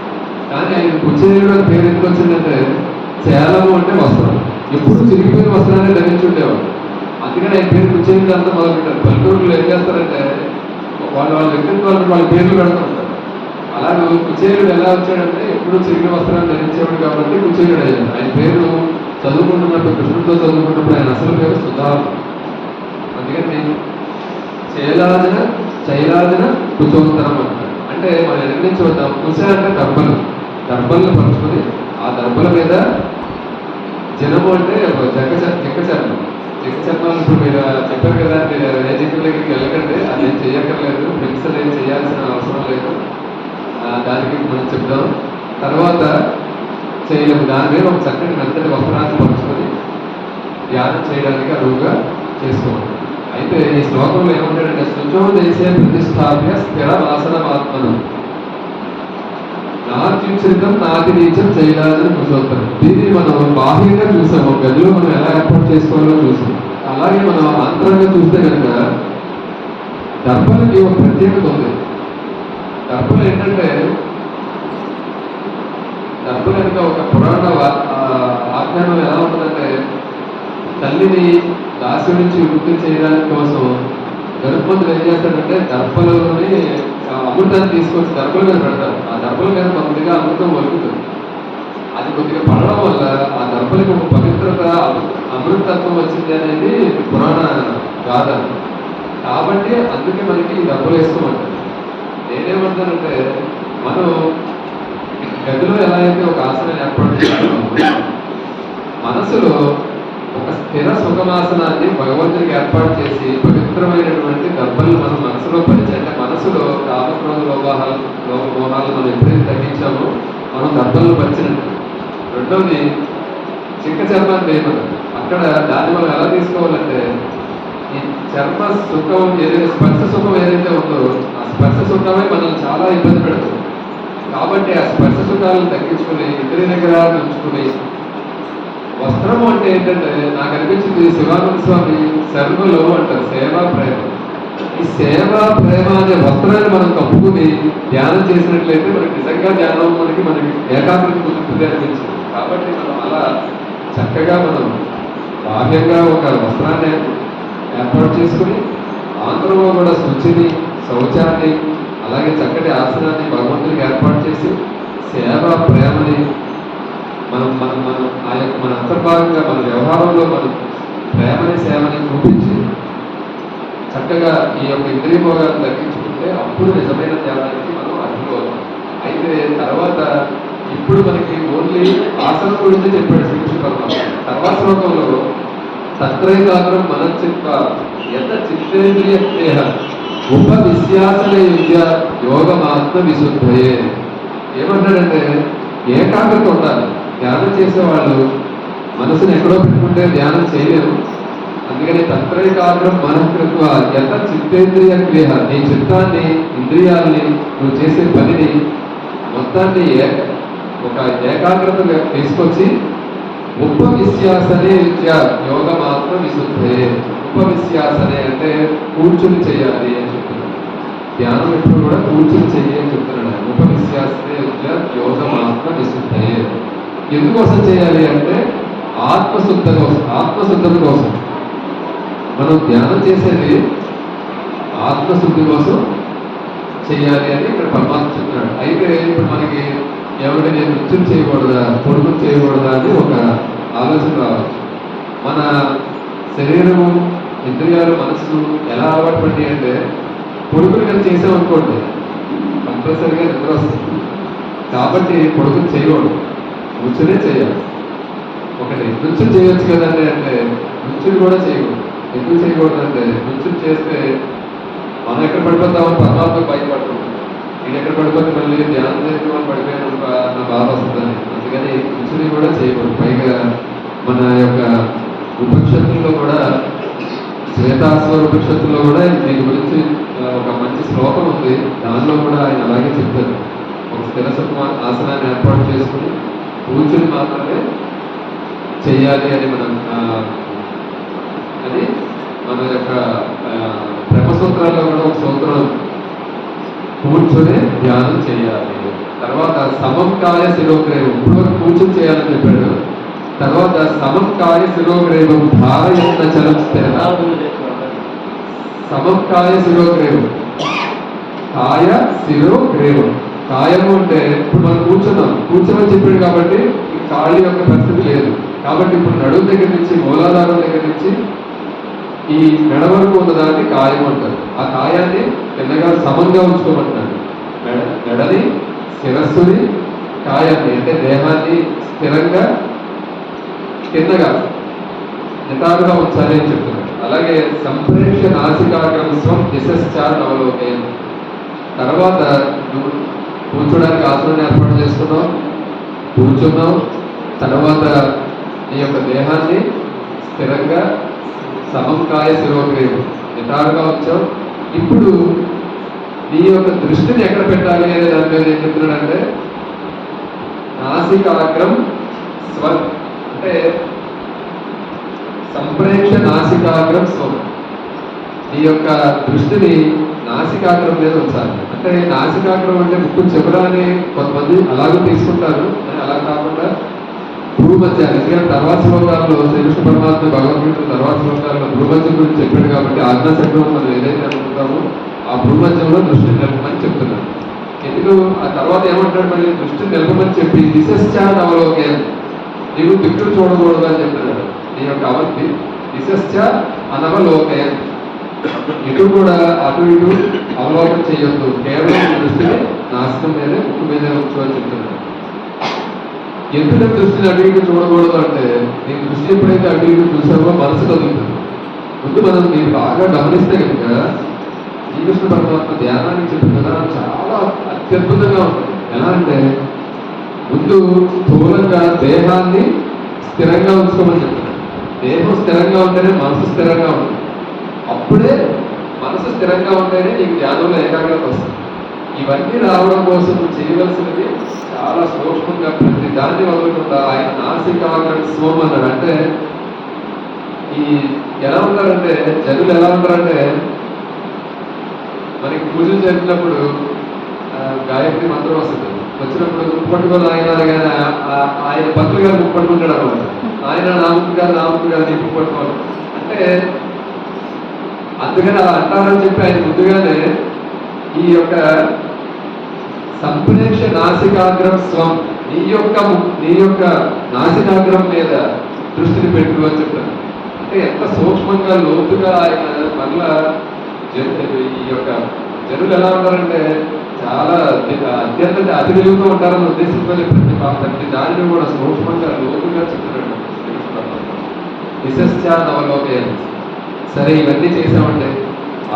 Speaker 2: కానీ ఆయన కుచేరుడు అని పేరు ఎందుకు వచ్చిందంటే చేలము అంటే వస్త్రం. ఎప్పుడు చిరిగిపోయిన వస్త్రాన్ని ధరించుండేవాడు. అందుకని ఆయన పేరు కుచేరుడు అంతా మొదలుపెట్టారు. పల్లెటూరులో ఏం చేస్తారంటే వాళ్ళ వ్యక్తిత్వాలను వాళ్ళ పేర్లు పెడుతూ ఉంటారు. అలాగే కుచేరుడు ఎలా వచ్చాడంటే ఎప్పుడు చిరిగిన వస్త్రాన్ని ధరించేవాడు కాబట్టి కుచేరుడు అయ్యాడు. ఆయన పేరు చదువుకుంటున్నప్పుడు కృష్ణుడితో చదువుకున్నప్పుడు ఆయన అసలు పేరు సుధాము. అందుకని నేను చైలాజన కుచోత్తరం అంటారు. అంటే మనం ఎక్కడి నుంచి వద్దాం, కుశ అంటే దర్భలను పరుచుకొని ఆ దర్భల మీద జనము అంటే చెక్క చర్మం. ఇప్పుడు మీరు చెప్పారు కదా, మీరు రేజింగ్ దగ్గరికి వెళ్ళకండి, అది ఏం చేయక్కర్లేదు, హింసలు ఏం చేయాల్సిన అవసరం లేదు, దానికి మనం చెప్దాం. తర్వాత చేయలేము, దాని మీద ఒక చక్కటి మెత్తటి వస్త్రాన్ని పరుచుకొని ధ్యానం చేయడానికి అరువుగా చేసుకోవాలి. అయితే ఈ శ్లోకంలో ఏమంటాడంటే శుచో దేశే ప్రతిష్టాప్య స్థిర వాసనమాత్మనం నాత్యుచితం నాతి నీచం చైలాజన కుశోత్తరం. దీన్ని మనం బాహ్యంగా చూసాము, గదిలో మనం ఎలా ఏర్పాటు చేసుకోవాలో చూసాం. అలాగే మనం అంతరంగా చూస్తే కనుక దర్భలకి ఒక ప్రత్యేకత ఉంది. దర్భలు ఏంటంటే దర్భలు కనుక ఒక పురాణ ఆజ్ఞానం ఎలా ఉంటుందంటే తల్లిని దాసి నుంచి వృత్తి చేయడానికి కోసం గర్భవతులు ఏం చేస్తాడంటే దర్భలని అమృతాన్ని తీసుకొచ్చి దర్భల మీద పెడతారు. ఆ దర్భల మీద కొద్దిగా అమృతం వలుకుతుంది. అది కొద్దిగా పడడం వల్ల ఆ దర్భలకి ఒక పవిత్రత అమృతత్వం వచ్చింది అనేది పురాణ గాథ. కాబట్టి అందుకే మనకి ఈ దర్భలు వేసుకోమంటారు. నేనేమంటానంటే మనం గదిలో ఎలా అయితే ఒక ఆసనాన్ని ఏర్పాటు చేస్తున్నామో మనసులో ఒక స్థిర సుఖమాసనాన్ని భగవంతుడికి ఏర్పాటు చేసి పవిత్రమైనటువంటి దర్భలు మనం మనసులో పరిచయం, అంటే మనసులో కామక్రోధ లోహాలు మనం ఎప్పుడైతే తగ్గించామో మనం దర్భలను పరిచినట్టు. రెండవది చిక్క చర్మాన్ని వేయమని. అక్కడ దాన్ని మనం ఎలా తీసుకోవాలంటే ఈ చర్మ సుఖం ఏదైతే స్పర్శ సుఖం ఏదైతే ఉందో ఆ స్పర్శ సుఖమే మనల్ని చాలా ఇబ్బంది పెడుతుంది. కాబట్టి ఆ స్పర్శ సుఖాలను తగ్గించుకుని ఇద్దరి దగ్గర ఉంచుకుని వస్త్రము అంటే ఏంటంటే నాకు అనిపించింది శివానంద స్వామి శర్మలో అంటారు సేవా ప్రేమ. ఈ సేవా ప్రేమ అనే వస్త్రాన్ని మనం కప్పుకుని ధ్యానం చేసినట్లయితే మనకి నిజంగా ధ్యానం మనకి ఏకాగ్రత కుదురుతుంది అనిపించింది. కాబట్టి మనం అలా చక్కగా మనం బాహ్యంగా ఒక వస్త్రాన్ని ఏర్పాటు చేసుకుని ఆంధ్రంలో కూడా శుచిని శౌచాన్ని అలాగే చక్కటి ఆసనాన్ని భగవంతుడికి ఏర్పాటు చేసి సేవా ప్రేమని మనం మనం మనం ఆ యొక్క మన అంతర్భాగంగా మన వ్యవహారంలో మనం ప్రేమని సేవని చూపించి చక్కగా ఈ యొక్క ఇంద్రియ భోగాలను తగ్గించుకుంటే అప్పుడు నిజమైన ధ్యానానికి మనం అర్హులు అవుతాం. అయితే తర్వాత ఇప్పుడు మనకి ఓన్లీ ఆసనం గురించి చెప్పాడు శ్రీకృష్ణ పరమాత్మ. తర్వాత శ్లోకంలో తత్రైకాగ్రం మనశ్చిత్త ఎంత చిత్తేంద్రియ దేహ ఉపవిశ్యాసన యుజ్య యోగమాత్మ విశుద్ధయే. ఏమంటాడంటే ఏకాగ్రత ఉండాలి. ధ్యానం చేసేవాళ్ళు మనసుని ఎక్కడో పెట్టుకుంటే ధ్యానం చేయలేరు. అందుకని తత్రైకాగ్రం మనఃకృత్వ ఎంత చిత్తేంద్రియ క్రియ, నీ చిత్తాన్ని ఇంద్రియాలని నువ్వు చేసే పనిని మొత్తాన్ని ఒక ఏకాగ్రతగా తీసుకొచ్చి ఉపవిశ్యాసనే యోగమాత్మ విశుద్ధే. ఉపవిశ్యాసనే అంటే కూర్చుని చేయాలి అని చెప్తున్నారు. ధ్యానం ఎప్పుడు కూడా కూర్చొని చెయ్యి అని చెప్తున్నాడు ఆయన. ఉపనిశ్యాస్తే యోగం ఆత్మ విశుద్ధయే. ఎందుకోసం చేయాలి అంటే ఆత్మశుద్ధ కోసం, ఆత్మశుద్ధత కోసం. మనం ధ్యానం చేసేది ఆత్మశుద్ధి కోసం చేయాలి అని ఇక్కడ పరమాత్మ చెప్తున్నాడు. అయితే ఇప్పుడు మనకి ఎవరి నేను నృత్యం చేయకూడదా, పొడుగులు చేయకూడదా అని ఒక ఆలోచన రావచ్చు. మన శరీరము, ఇంద్రియాలు, మనస్సు ఎలా అలవాటు పడి అంటే పొడుగులు కానీ చేసామనుకోండి కంపల్సరీగా నిద్ర వస్తుంది. కాబట్టి పొడుగులు చేయకూడదు, నృత్యమే చేయాలి. ఒకటి నృత్యం చేయొచ్చు కదండి అంటే నృత్యం కూడా చేయకూడదు. ఎందుకు చేయకూడదు అంటే నృత్యం చేస్తే మనం ఎక్కడ పడిపోతామో పరమాత్మకు భయపడుతుంది. నేను ఎక్కడ పడిపోతే మళ్ళీ ధ్యానం చేస్తే మనం పడిపోయిన నా బాధ వస్తుందని. అందుకని నృత్యం కూడా చేయకూడదు. పైగా మన యొక్క ఉపనిషత్తుల్లో కూడా, శ్వేతాశ్వర ఉపనిషత్తుల్లో కూడా దీని గురించి ఒక మంచి శ్లోకం ఉంది. దానిలో కూడా ఆయన అలాగే చెప్తారు. ఒక స్థిర సుఖ ఆసనాన్ని ఏర్పాటు చేసుకుని కూర్చుని మాత్రమే చెయ్యాలి అని మనం అని మన యొక్క బ్రహ్మసూత్రాల్లో కూడా ఒక సూత్రం, కూర్చొని ధ్యానం చేయాలి. తర్వాత సమం కాయ శిరోగ్రీవం, ఇప్పుడు కూర్చొని చేయాలని చెప్పాడు. తర్వాత సమం కాయ శిరోగ్రీవం ధారయన్న చలం స్థిర. సమం కాయ శిరోగ్రీవం, కాయ శిరోగ్రీవం. కాయము అంటే ఇప్పుడు మనం కూర్చోమని చెప్పాడు కాబట్టి ఈ కాళ్ళ యొక్క పరిస్థితి లేదు. కాబట్టి ఇప్పుడు నడుము దగ్గర నుంచి, మూలాధారం దగ్గర నుంచి ఈ మెడ వరకు ఉన్నదాన్ని కాయం అంటారు. ఆ కాయాన్ని కిందగా సమంగా ఉంచుకోమంటున్నాడు. మెడని, శిరస్సుని, కాయాన్ని అంటే దేహాన్ని స్థిరంగా కిందగా నిటారుగా ఉంచాలి అని చెప్తున్నాడు. అలాగే సంప్రేక్ష నాసికాగ్రమస్వం దిశశ్చార్ అవలోకయం. తర్వాత నువ్వు కూర్చోడానికి ఆసనాన్ని ఏర్పాటు చేసుకున్నావు, కూర్చున్నావు. తర్వాత నీ యొక్క దేహాన్ని స్థిరంగా సమకాయ శిరోగ్రీవం నిటారుగా వచ్చావు. ఇప్పుడు నీ యొక్క దృష్టిని ఎక్కడ పెట్టాలి అనే దాని మీద ఏం చెప్తున్నాడంటే నాసికాగ్రం స్వం అంటే సంప్రేక్ష నాసికాగ్రం స్వం. నీ యొక్క దృష్టిని నాసికాగ్రం మీద ఉంచాలి. అంటే నాసికాగ్రం అంటే ముక్కు చివరాని కొంతమంది అలాగే తీసుకుంటారు. అలా కాకుండా భూమధ్యాన్ని, ఎందుకంటే తర్వాత శ్లోకాల్లో శ్రీకృష్ణ పరమాత్మ భగవద్గీత తర్వాత శ్లోకాల్లో భూమధ్యం గురించి చెప్పాడు కాబట్టి ఆజ్ఞాచక్రం మనం ఏదైతే అనుకుంటామో ఆ భూమధ్యంలో దృష్టిని నిలపమని చెప్తున్నాడు. ఎందుకు ఆ తర్వాత ఏమంటాడు, మళ్ళీ దృష్టిని నిలపమని చెప్పి దిశశ్చాన్ అవలోకయం, నీవు దిక్కులు చూడకూడదు అని చెప్తున్నాడు. నీ యొక్క అవంతి దిశశ్చ అనవలోకయం, ఇటు కూడా అటు ఇటు అవలోకం చేయొద్దు, కేవలం దృష్టిని నాశనం మీదే, ముక్కు మీదే ఉంచు అని చెప్తున్నాడు. ఎందుకు దృష్టిని అటు ఇటు చూడకూడదు అంటే నీ దృష్టి ఎప్పుడైతే అటు ఇటు చూసావో మనసు కదులుతుంది. ముందు మనం మీరు బాగా గమనిస్తే కనుక శ్రీకృష్ణ పరమాత్మ ధ్యానానికి చెప్పిన విధానం చాలా అత్యద్భుతంగా ఉంటుంది. ఎలా అంటే ముందు స్థూలంగా దేహాన్ని స్థిరంగా ఉంచుకోమని చెప్తారు. దేహం స్థిరంగా ఉంటేనే మనసు స్థిరంగా ఉంటుంది. అప్పుడే మనసు స్థిరంగా ఉంటేనే నీకు ధ్యానంలో ఏకాగ్రత వస్తుంది. ఇవన్నీ రావడం కోసం చేయవలసినది చాలా సూక్ష్మంగా ప్రతి దాన్ని వదలకుండా ఆయన నాసికాగ్రం స్వం అన్నాడు. అంటే ఈ ఎలా ఉంటారంటే జనులు ఎలా ఉంటారంటే మనకి పూజలు జరిపినప్పుడు గాయత్రి మంత్రం వస్తుంది. వచ్చినప్పుడు ముక్కు పట్టుకొని ఆయన అనగానే ఆయన భక్తులు గారు ముక్కు పట్టుకుంటాడు అనమాట. ఆయన నామకు గారు నీ ముక్కు పట్టుకోవాలి అంటే అందుకని అలా అంటారని చెప్పి ఆయన ముందుగానే ఈ యొక్క సంప్రేక్ష నాసికాగ్రం స్వం, నీ యొక్క నాసికాగ్రం మీద దృష్టిని పెట్టు అని చెప్తారు. అంటే ఎంత సూక్ష్మంగా లోతుగా ఆయన మళ్ళా ఈ యొక్క జనులు ఎలా ఉంటారంటే చాలా అత్యంత అతి విలువతో ఉంటారని ఉద్దేశంతో ప్రతి దానిని కూడా సూక్ష్మంగా లోతుగా చెప్తున్నాడు. దిశశ్చ నవలోకయం. సరే ఇవన్నీ చేసామంటే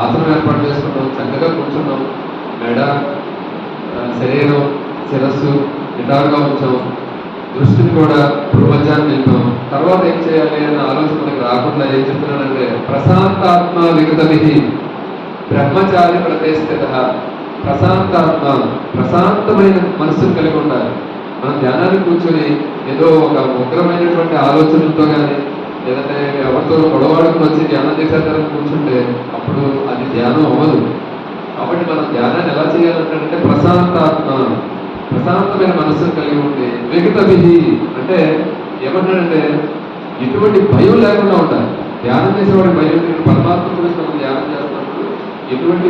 Speaker 2: ఆసనం ఏర్పాటు చేసుకున్నాం, చక్కగా కూర్చున్నాం, మెడ, శరీరం, శిరస్సు నిటారుగా ఉంచాం, దృష్టిని కూడా పూర్వజాన్ని నిలిపాం. తర్వాత ఏం చేయాలి అన్న ఆలోచన మనకి రాకుండా ఏం చెప్తున్నానంటే ప్రశాంతాత్మ విగతమిహి బ్రహ్మచారి ప్రతిష్ఠిత. ప్రశాంతాత్మ, ప్రశాంతమైన మనస్సును కలిగి ఉండాలి. మనం ధ్యానాన్ని కూర్చొని ఏదో ఒక ఉగ్రమైనటువంటి ఆలోచనలతో కానీ లేదంటే ఎవరితో గొడవడుకుని వచ్చి ధ్యానం చేసేదాన్ని కూర్చుంటే అప్పుడు అది ధ్యానం అవ్వదు. కాబట్టి మనం ధ్యానాన్ని ఎలా చేయాలంటే ప్రశాంతాత్మ, ప్రశాంతమైన మనస్సును కలిగి ఉండి విగతవిహి అంటే ఏమంటాడంటే ఎటువంటి భయం లేకుండా ఉండాలి. ధ్యానం చేసేవాడి భయం, పరమాత్మ గురించి మనం ధ్యానం చేస్తున్నప్పుడు ఎటువంటి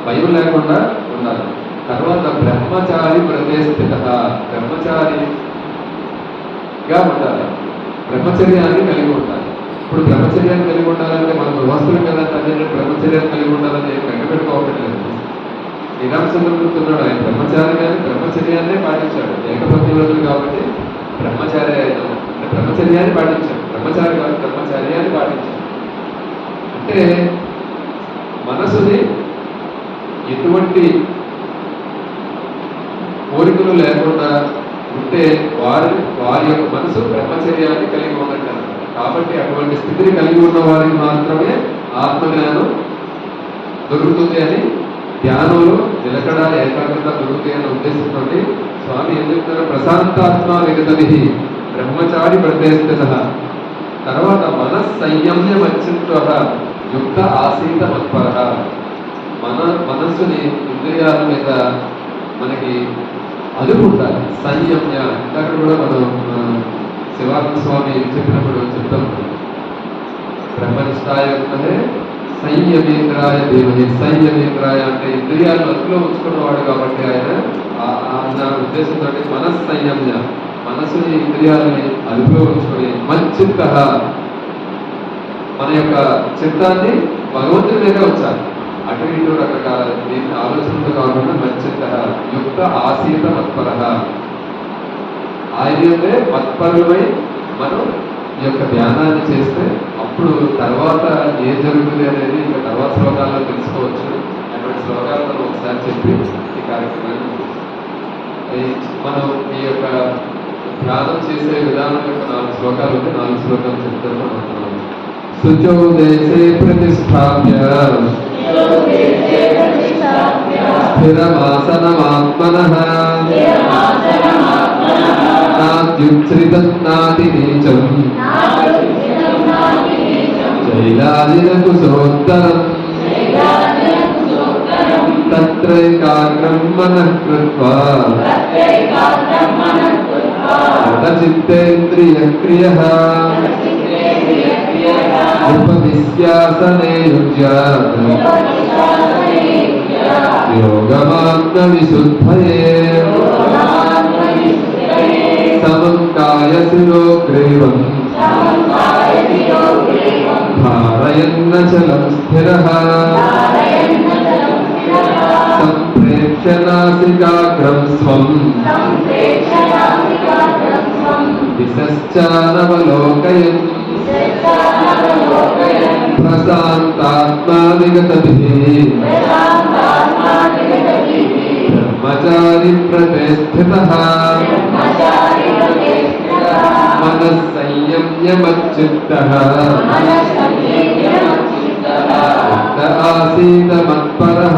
Speaker 2: భయం లేకుండా ఉండాలి. తర్వాత బ్రహ్మచారి వ్రతే స్థిత, బ్రహ్మచారిగా ఉండాలి, బ్రహ్మచర్యాన్ని కలిగి ఉండాలి. ఇప్పుడు బ్రహ్మచర్యాన్ని కలిగి ఉండాలంటే మనం గృహస్థుల మీద బ్రహ్మచర్యాన్ని కలిగి ఉండాలని వెంకపెట్టుకోవట్లేదు. శ్రీరామచంద్రుడు ఉన్నాడు, ఆయన బ్రహ్మచారి కానీ బ్రహ్మచర్యాన్నే పాటించాడు. ఏకపత్ని వ్రతులు కాబట్టి బ్రహ్మచారి అయినా అంటే బ్రహ్మచర్యాన్ని పాటించాడు, బ్రహ్మచారి కాదు బ్రహ్మచర్యాన్ని పాటించాడు. అంటే మనసుని ఎటువంటి కోరికలు లేకుండా ఉంటే వారి యొక్క మనసు బ్రహ్మచర్యాన్ని కలిగి ఉన్నట్టు. కాబట్టి అటువంటి స్థితిని కలిగి ఉన్న వారికి మాత్రమే ఆత్మజ్ఞానం దొరుకుతుంది అని, ధ్యానంలో నిలకడ ఏకాగ్రత దొరుకుతాయి అనే ఉద్దేశంతో స్వామి ఏం చెప్తారు, ప్రశాంతాత్మ విగతవిహి బ్రహ్మచారి ప్రదేశిత. తర్వాత మనస్సంయమ్యమచ్యుత యుక్త ఆసీత మత్పర, మనస్సుని ఇంద్రియాల మీద మనకి అదుపు ఉండాలి, సంయమ్య. ఇందాక కూడా మనం శివానంద స్వామి చెప్పినప్పుడు చెప్తాం, బ్రహ్మనిష్టాయ సంయమేంద్రాయ దేవహి. సంయమేంద్రాయ అంటే ఇంద్రియాలను అదుపులో ఉంచుకున్నవాడు కాబట్టి ఆయన ఉద్దేశంతో మనస్సంయమ్య, మనసుని ఇంద్రియాలని అదుపులో ఉంచుకొని మచ్చిత్త, మన యొక్క చిత్తాన్ని భగవంతుడి మీద ఉంచాలి. అటు ఇటు రకరకాల దీన్ని ఆలోచనతో కాకుండా మచ్చిత్త యుక్త ఆసీత మత్పర, ఆయనే మత్పరులమై మనం ఈ యొక్క ధ్యానాన్ని చేస్తే అప్పుడు తర్వాత ఏం జరుగుతుంది అనేది ఇంకా తర్వాత శ్లోకాల్లో తెలుసుకోవచ్చు. అటువంటి శ్లోకాలను ఒకసారి చెప్పి ఈ కార్యక్రమాన్ని మనం ఈ యొక్క ధ్యానం చేసే విధానం యొక్క 4 శ్లోకాలు ఉంటే 4 శ్లోకాలు చెప్తారు. మనం శుచౌ దేశే ప్రతిష్టాప్య స్థిరమాసనమాత్మనః నాత్యుచ్ఛ్రితం నాతి నీచం చైలాజినకుశోత్తరం తత్రైకాగ్రం మనః కృత్వా చిత్తేంద్రియక్రియః ఉపవిశ్యాసనే యుజ్యాత్ యోగమాత్మవిశుద్ధయే సమం కాయశిరోగ్రీవం ధారయన్నచలం స్థిరః సంప్రేక్ష్య నాసికాగ్రం స్వం దిశశ్చానవలోకయన్ ప్రశాంతాత్మా విగతభిః బ్రహ్మచారి ప్రతిష్ఠితః మనస్సంయమ్యమచ్యుతః యుక్త ఆసీత మత్పరః.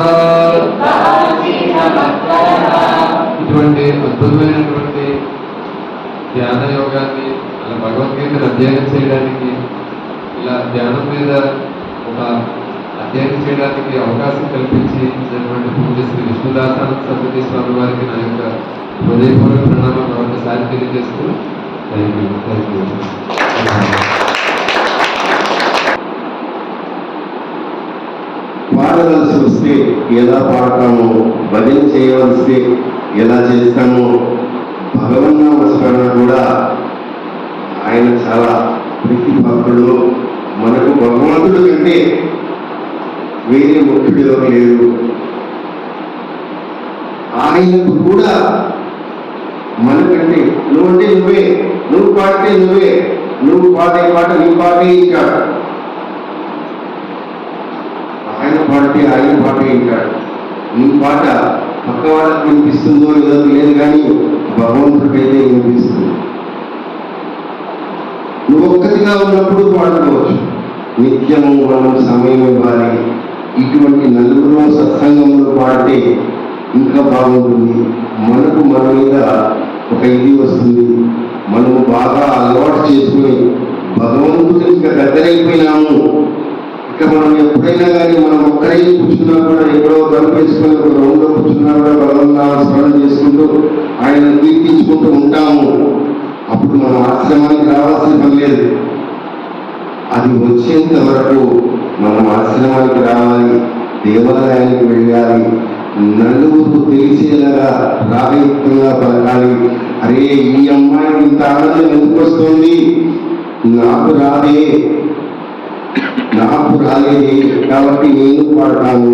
Speaker 2: ఇటువంటి అద్భుతమైనటువంటి ధ్యాన యోగాన్ని అలా భగవద్గీతను అధ్యయనం చేయడానికి, ఇలా ధ్యానం మీద ఒక అధ్యయనం చేయడానికి అవకాశం కల్పించినటువంటి పూజ్య శ్రీ విష్ణుదాసానంద సరస్వతి స్వామి వారికి నా యొక్క హృదయపూర్వక ప్రణామం మరొకసారి తెలియజేస్తూ థ్యాంక్ యూ.
Speaker 6: పాడవలసి వస్తే ఎలా పాడతాము, భజన చేయవలసి ఎలా చేస్తాము, భగవన్నామ స్మరణ కూడా ఆయన చాలా ప్రీతి భక్తుడు. మనకు భగవంతుడు కంటే వేరే ముఖ్యుడు ఎవరు లేరు. ఆయనకు కూడా మనకంటే నువ్వంటే నువ్వే, నువ్వు పాడితే నువ్వే, నువ్వు పాడే పాట నీ పాటే ఇచ్చాడు. ఆయన పాడితే ఆయన పాటే ఇచ్చాడు. నీ పాట పక్క వాళ్ళకి వినిపిస్తుందో లేదో తెలియదు, కానీ భగవంతుడికైతే వినిపిస్తుంది. నువ్వు ఒక్కటిగా ఉన్నప్పుడు పాడుకోవచ్చు. నిత్యము మనం సమయం ఇవ్వాలి. ఇటువంటి నలుగురు సత్సంగంలో పాడితే ఇంకా బాగుంటుంది. మనకు మన మీద ఒక ఇది వస్తుంది. మనము బాగా అలవాటు చేసుకుని భగవంతుడికి ఇంకా దగ్గరైపోయినాము. ఇక మనం ఎప్పుడైతే ఎప్పుడైనా కానీ మనం ఒక్కరే కూర్చున్నా కూడా ఎక్కడో కనిపించుకొని ఒక రౌండ్లో కూర్చున్నా కూడా భగవన్నామ స్మరణ చేసుకుంటూ ఆయన కీర్తించుకుంటూ ఉంటాము. అప్పుడు మనం ఆశ్రమానికి రావాల్సిన పని లేదు. అది వచ్చేంత వరకు మనం ఆశ్రమానికి రావాలి, దేవాలయానికి వెళ్ళాలి, నలుగురు తెలిసేలాగా రాగయుక్తంగా పలకాలి. అరే ఈ అమ్మాయికి ఇంత ఆనందం ఎందుకు వస్తుంది, నాకు రాలేదే కాబట్టి నేను పాడతాను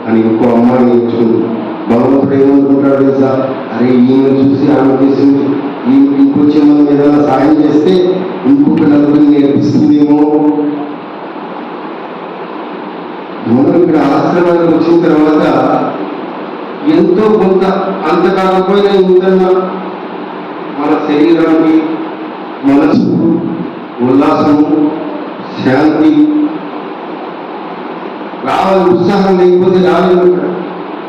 Speaker 6: అని ఇంకో అమ్మాయి నేర్చుకుంది. భగవంతుడు ఏమనుకుంటాడు తెలుసా, అరే ఈమెను చూసి ఆమె చేసింది, ఈమెకి ఇంకొంచెం మనం ఏదైనా సాయం చేస్తే ఇంకొక నలుగురిని నేర్పిస్తుందేమో. మనం ఇక్కడ ఆశ్రమానికి వచ్చిన తర్వాత ఎంతో కొంత అంత కాకపోయినా ఇంతన్నా మన శరీరానికి మనసు ఉల్లాసము శాంతి రావాలి. ఉత్సాహం లేకపోతే రాలేదు.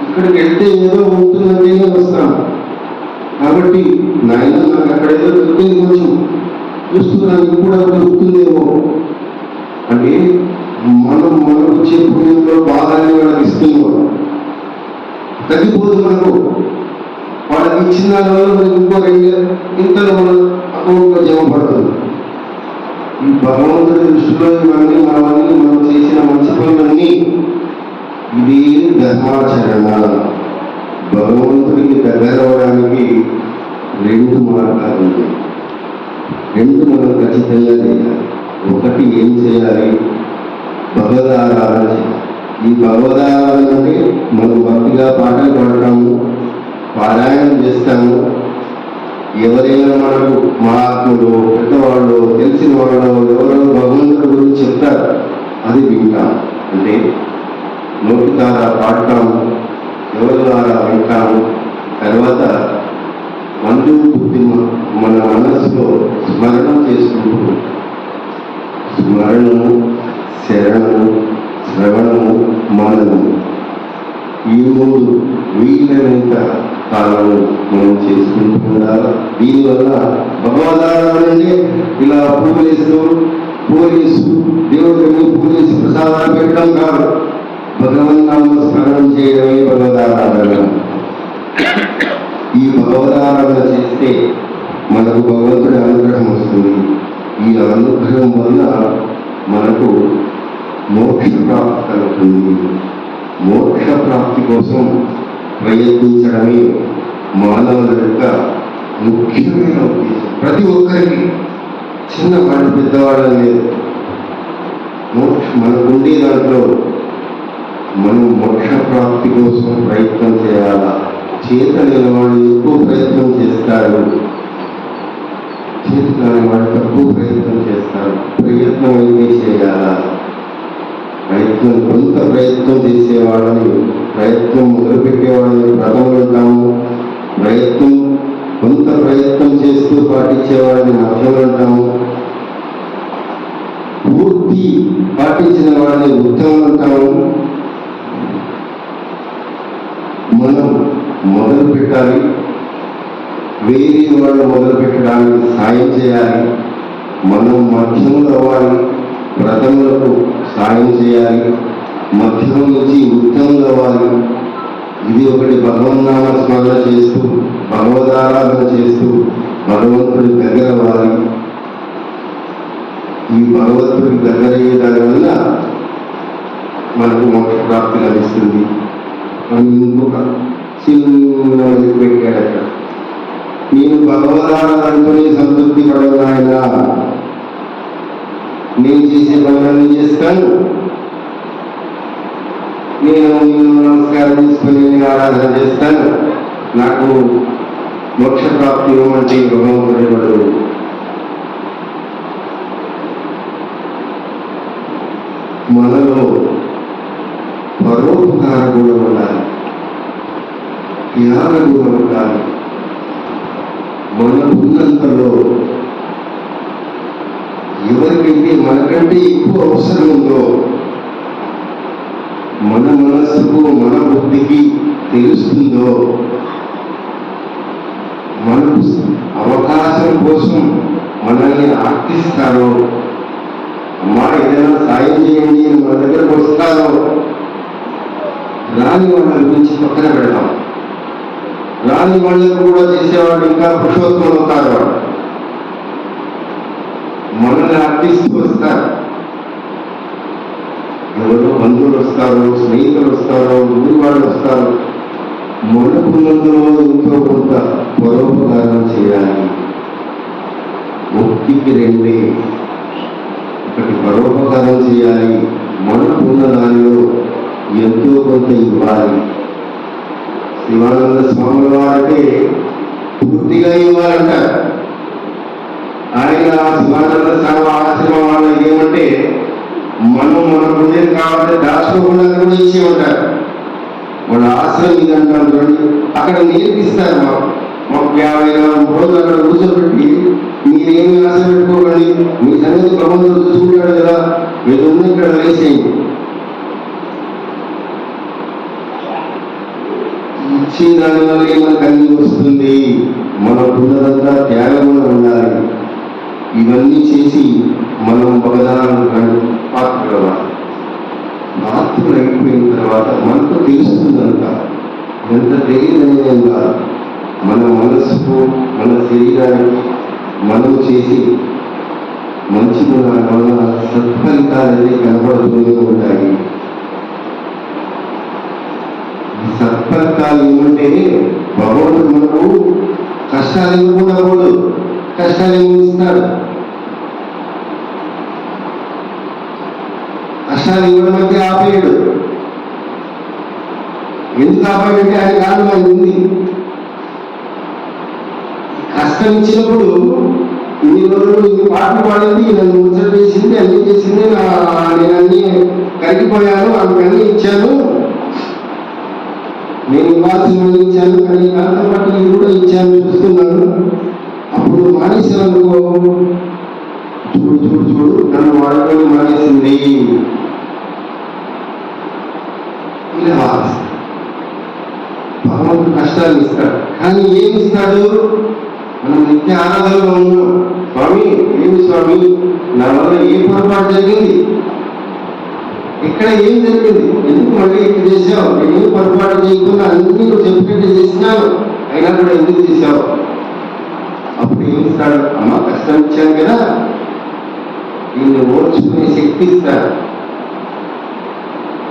Speaker 6: ఇక్కడికి వెళ్తే ఏదో ఉంటుందంటే వస్తాను. కాబట్టి నాయన నాకు అక్కడ ఏదో దొరికింది, కొంచెం చూస్తున్నాను కూడా దొరుకుతుందేమో అంటే మనకు వచ్చే పుణ్యంలో భాగాన్ని వాళ్ళకి ఇస్తున్నాం. తగ్గిపోదు మనకు. వాళ్ళకి ఇచ్చిన దానివల్ల మనకి ఇంకో ఇంతలో మన అకౌంట్లో జమ పడుతుంది. ఈ భగవంతుడి దృష్టిలో ఇవన్నీ మనం చేసిన మంచి పనులన్నీ ఇది ధర్మాచరణ. భగవంతుడికి దగ్గర అవడానికి 2 మార్గాలు ఉన్నాయి. 2 మనం ఖచ్చితంగా చేయాలి. ఒకటి ఏం చేయాలి, భగవదారాధన చేయాలి. ఈ భగవదారాధన అంటే మనం భక్తిగా పాటలు పాడతాము, పారాయణం చేస్తాము. ఎవరైనా మనకు మహాత్ములు పెద్దవాళ్ళు తెలిసిన వాళ్ళు ఎవరో భగవంతుడి గురించి చెప్తారు, అది వింటాం. అంటే నోటి ద్వారా పాడతాము, ఎవరి ద్వారా వింటాము. తర్వాత మందు బుద్ధి మన మనస్సులో స్మరణం చేసుకుంటూ స్మరణము, శరణము, శ్రవణము, మననము ఈ 3 వీలైనంత కాలము మనం చేసుకుంటూ ఉండాలి. దీనివల్ల భగవదారాధన అంటే ఇలా పూజేస్తూ దేవుడిని పూజేసి ప్రసాదాలు పెట్టడం కాదు, భగవన్నామ స్మరణం చేయడమే భగవదారాధన. ఈ భగవదారాధన చేస్తే మనకు భగవంతుడి అనుగ్రహం వస్తుంది. ఈ అనుగ్రహం వల్ల మనకు మోక్ష ప్రాప్తి కలుగుతుంది. మోక్ష ప్రాప్తి కోసం ప్రయత్నించడమే మానవుల యొక్క ముఖ్యమైన ఉద్దేశం. ప్రతి ఒక్కరికి చిన్నవాడు పెద్దవాడు లేదు. మనకుండే దాంట్లో మనం మోక్ష ప్రాప్తి కోసం ప్రయత్నం చేయాలా. చేత లేని వాళ్ళు ఎక్కువ ప్రయత్నం చేస్తారు, చేత కాని వాళ్ళు తక్కువ ప్రయత్నం చేస్తారు. ప్రయత్నం అయితే చేయాలా. కొంత ప్రయత్నం చేసేవాళ్ళని, ప్రయత్నం మొదలుపెట్టేవాళ్ళని ప్రథములు అంటాము. కొంత ప్రయత్నం చేస్తూ పాటించేవాళ్ళని మధ్యములు అంటాము. పూర్తి పాటించిన వాళ్ళని ఉత్తములు అంటాము. మనం మొదలు పెట్టాలి, వేరే వాళ్ళు మొదలు పెట్టడానికి సాయం చేయాలి. మనం మధ్యములు అవ్వాలి, ప్రథములకు సాయం చేయాలి, మధ్యమం నుంచి ఉత్తములు అవ్వాలి. ఇది ఒకటి భగవన్నామ స్మరణ చేస్తూ భగవదారాధన చేస్తూ భగవంతుడి దగ్గర అవ్వాలి. ఈ భగవంతుడికి దగ్గర అయ్యే దానివల్ల మనకు మోక్ష ప్రాప్తి లభిస్తుంది. అని ఇంకొక చిన్న పెట్టాడట, నేను భగవదారాధనతోనే సంతృప్తి పడను ఆయన, నేను చేసే పనులన్నీ చేస్తాను, నేను నమస్కారం తీసుకొని ఆరాధన చేస్తాను, నాకు మోక్ష ప్రాప్తి ఇవ్వమంటే భగవంతుడే వాడు. మనలో పరోపకార గుణం ఉండాలి, జ్ఞాన గుణం ఉండాలి. మనకున్నంతలో ఎవరికైతే మనకంటే ఎక్కువ అవసరం ఉందో, మన మనస్సుకు మన బుద్ధికి తెలుస్తుందో, మనకు అవకాశం కోసం మనల్ని ఆర్తిస్తారో అమ్మా ఏదైనా సాయం చేయండి అని మన దగ్గరకు వస్తారో రాని వాళ్ళ గురించి పక్కన పెడతాం. రాని వాళ్ళకు కూడా చేసేవాడు ఇంకా పురుషోత్తములు అవుతారు. వాడు మనల్ని అర్థిస్తూ వస్తారు. ఎవరో బంధువులు వస్తారు, స్నేహితులు వస్తారు, ఊరి వాళ్ళు వస్తారు. మనకున్నందులో ఎంతో కొంత పరోపకారం చేయాలి. ముక్తికి రెండే, ఒకటి పరోపకారం చేయాలి, మనకున్న దానిలో ఎంతో కొంత ఇవ్వాలి. శివానంద స్వామి వారంటే పూర్తిగా ఇవ్వాలంటారు. ఆయన శివానంద స్వామి ఆశ్రమం వాళ్ళకి ఏమంటే మనం మనకుండేది కావాలంటే దాచుకోకుండా కూడా ఇచ్చి ఉంటారు. వాళ్ళ ఆశ్రమం ఇది అంటారు చూడండి, అక్కడ నేర్పిస్తారు. మాకు 50 రోజులు అక్కడ కూర్చోబెట్టి మీరేమి ఆశ పెట్టుకోకండి, మీ సంగతి భగవంతుడు చూసుకుంటాడు కదా, మీరు ఉన్న ఇక్కడ వేసేయండి. ఇచ్చే దానివల్లే మనకు అన్ని వస్తుంది. మనకున్నదంతా త్యాగంగా ఉండాలి. ఇవన్నీ చేసి మనం భగదానాన్ని పాత్రలు అయిపోయిన తర్వాత మనకు తెలుస్తుందంట. ఎంత తెలియదనేది కాదు, మన మనసుకు మన శరీరానికి మనం చేసి మంచి వల్ల సత్ఫలితాలన్నీ కనబడుతూనే ఉంటాయి. ఈ సత్ఫలితాలు ఏమంటే భగవంతుడు మనకు కష్టాలు ఇవ్వకూడదు, కష్టాలు ఇస్తాడు. కష్టాలు ఇవ్వడం అయితే ఆపేయడు. ఎందుకు ఆపాడంటే ఆయన కారణం ఆయన ఉంది. కష్టం ఇచ్చినప్పుడు ఇన్ని రోజులు ఇన్ని పాటలు పాడింది, నన్ను ముచ్చట చేసింది, అన్ని చేసింది, నేను అన్ని కరిగిపోయాను, అన్నీ ఇచ్చాను, నేను ఇవ్వాల్సినవి ఇచ్చాను, కానీ దాంతో పాటు ఇది కూడా ఇచ్చాను చూస్తున్నాను. అప్పుడు మానేశానుకో, చూడు చూడు చూడు నన్ను వాడుకొని మానేసింది ఇలా భగవంతుడు కష్టాలు ఇస్తాడు. కానీ ఏమి ఇస్తాడు? మనం నిత్య ఆరాధనలో ఉన్నాం. స్వామి ఏమి స్వామి నా వల్ల ఏ పొరపాటు జరిగింది, ఇక్కడ ఏం జరిగింది, ఎందుకు మళ్ళీ ఇట్లా చేసావు, నేను ఏం పొరపాటు చేయకుండా అన్ని నువ్వు చెప్పినట్టు చేసినావు, అయినా కూడా ఎందుకు చేసావు? అప్పుడు ఏమి ఇస్తాడు? అమ్మ కష్టం ఇచ్చాను కదా, దీన్ని ఓర్చుకునే శక్తి ఇస్తాడు,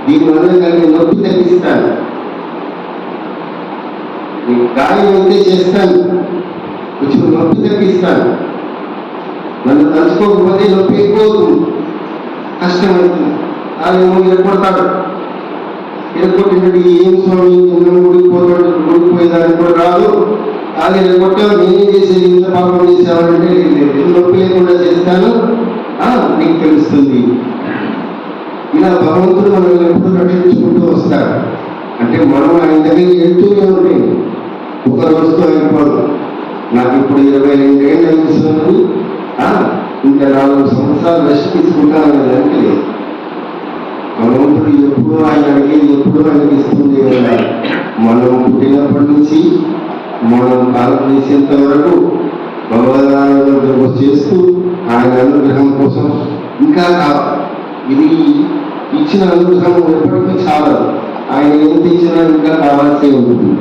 Speaker 6: దీనివల్ల కలిగే నొప్పి తగ్గిస్తాను, నీకు గాయం అయితే చేస్తాను, కొంచెం నొప్పి తగ్గిస్తాను, నన్ను తలుచుకోకపోతే నొప్పి ఎక్కువ అవుతుంది, కష్టమవుతుంది. అదేమో ఏర్పడతాడు. ఏర్పడినట్టు ఏం స్వామి గుడిపోయేదానికి కూడా రాదు, అది కొట్టావు, నేనేం చేసేది, ఇంత పాపం చేసావంటే నొప్పి లేకుండా చేస్తాను, నీకు తెలుస్తుంది. ఇలా భగవంతుడు మనల్ని ఎప్పుడు రక్షించుకుంటూ వస్తాడు. అంటే మనం ఆయన దగ్గరికి వెళ్తూనే ఉంటాయి. ఒక రోజుతో అయిపోదు. నాకు ఇప్పుడు 22 ఏళ్ళు అనిపిస్తుంది, ఇంకా 4 సంవత్సరాలు రెస్ట్ తీసుకుంటాను అనేదానికి లేదు. భగవంతుడు ఎప్పుడు ఆయన అడిగేది ఎప్పుడు ఆయనకి ఇస్తుంది కదా. మనం పుట్టినప్పటి నుంచి మనం కాలం చేసేంత వరకు భగవద్గీత చేస్తూ ఆయన అనుగ్రహం కోసం ఇంకా ఇది ఇచ్చిన అనుగ్రహం ఎప్పటికీ చాలదు. ఆయన ఎంత ఇచ్చినా ఇంకా కావాల్సి ఉంటుంది.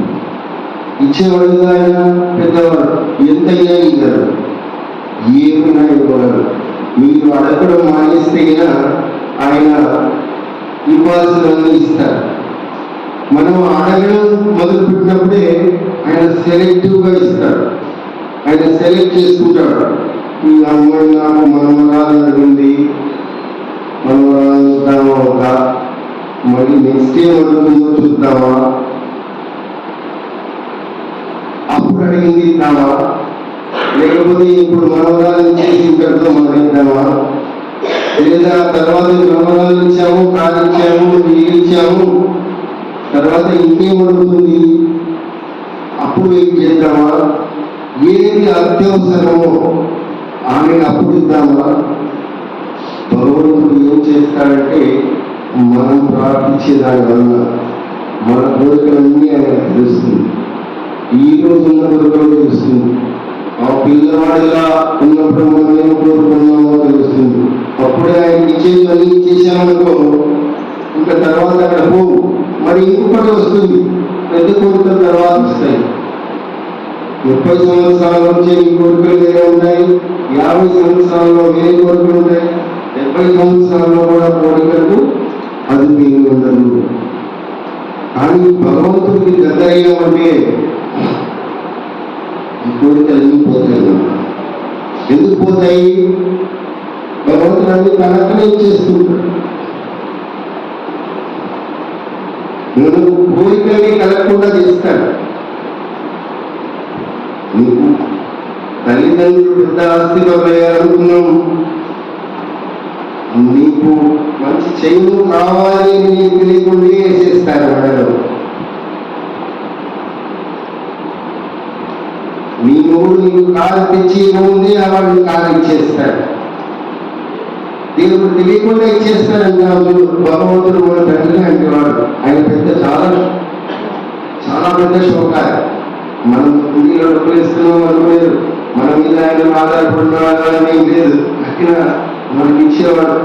Speaker 6: ఇచ్చేవాడు ఆయన పెద్దవాడు, ఎంతైనా ఇవ్వరు, ఏమైనా ఇవ్వగలరు. మీరు అడగడం మానేస్తే ఆయన ఇవ్వాల్సినవన్నీ ఇస్తారు. మనం అడగడం మొదలుపెట్టినప్పుడే ఆయన సెలెక్టివ్గా ఇస్తాడు. ఆయన సెలెక్ట్ చేసుకుంటాడు. ఈ అమ్మాయి నాకు మనమరాలు అడిగింది, మనమరాలు చూద్దామా, ఒక మళ్ళీ నెక్స్ట్ ఏం అడుగుతుందో చూద్దామా, అప్పుడు అడిగింది ఇద్దామా, లేకపోతే ఇప్పుడు మనవరాలు చేసి ఇంకటితో మొదలెద్దామా, లేదా తర్వాత మనవరాలు ఇచ్చాము, కారు ఇచ్చాము, నీళ్ళు ఇచ్చాము, తర్వాత ఇంకేం అడుగుతుంది అప్పుడు వెయిట్ చేద్దామా, ఏది అత్యవసరమో ఆమెను అప్పుడు ఇద్దామా. భగవంతుడు ఏం చేస్తాడంటే మనం ప్రార్థించే దాని వల్ల మన కోరికలన్నీ ఆయన తెలుస్తుంది. ఈ రోజు ఉన్న కోరికలు తెలుస్తుంది. ఆ పిల్లవాడిలా ఉన్నప్పుడు మనం ఏం కోరుకున్నామో తెలుస్తుంది. అప్పుడే ఆయనకి ఇచ్చేది అని చేశామనుకో ఇంకా తర్వాత అక్కడ పోవు. మరి ఇంకొకటి వస్తుంది, పెద్ద కోరికల తర్వాత వస్తాయి. 30 సంవత్సరాల నుంచి ఈ కోరికలు వేరే ఉంటాయి, 50 సంవత్సరాల్లో వేరే కోరికలు ఉంటాయి, 70 సంవత్సరాల్లో కూడా కోరికలకు అది ఉండదు. కానీ భగవంతుడికి దగ్గర అయ్యామంటే ఈ కోరికలన్నీ పోతాయి. ఎందుకు పోతాయి? భగవంతుడు అన్ని తనకనే చేస్తుంటాడు. మనం కోరికల్ని కలగకుండా చేస్తాడు. నీకు తల్లిదండ్రులు పెద్ద ఆస్తి అయ్యారనుకున్నాం, నీకు మంచి చెయ్యి కావాలి అని తెలియకుండా వేసేస్తారు మేడం. నీ మూడు నీకు కాలు తెచ్చి ఉంది వాళ్ళు కాలు ఇచ్చేస్తాడు. దేవుడు తెలియకుండా ఇచ్చేస్తాడంటే భగవంతుడు మన తండ్రి అంటే వాడు ఆయన చాలా పెద్ద శోకాలు. మనం కుండీలో డబ్బులు ఇస్తున్నాం అనుకోలేదు, మన మీద ఆయన ఆధారపడిన ఏం లేదు. అక్కడ మనకి ఇచ్చేవాడు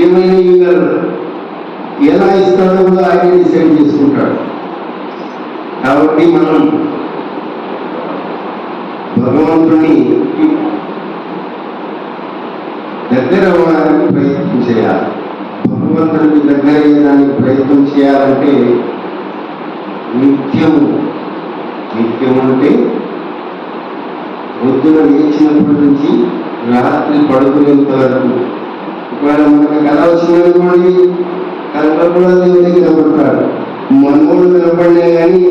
Speaker 6: ఏమైనా ఇవ్వగలరు, ఎలా ఇస్తాడో కూడా ఆయన డిసైడ్ చేసుకుంటాడు. కాబట్టి మనం భగవంతుని దగ్గర అవ్వడానికి ప్రయత్నం చేయాలి. భగవంతుడికి దగ్గర అయ్యడానికి ప్రయత్నం చేయాలంటే నిత్యము అంటే పొద్దున లేచినప్పటి నుంచి రాత్రి పడుకునేంత వరకు. ఒకవేళ మనకు కళ వచ్చినటువంటి కళలో కూడా దేవుడి కనబడతాడు. మనోడు కనపడినా కానీ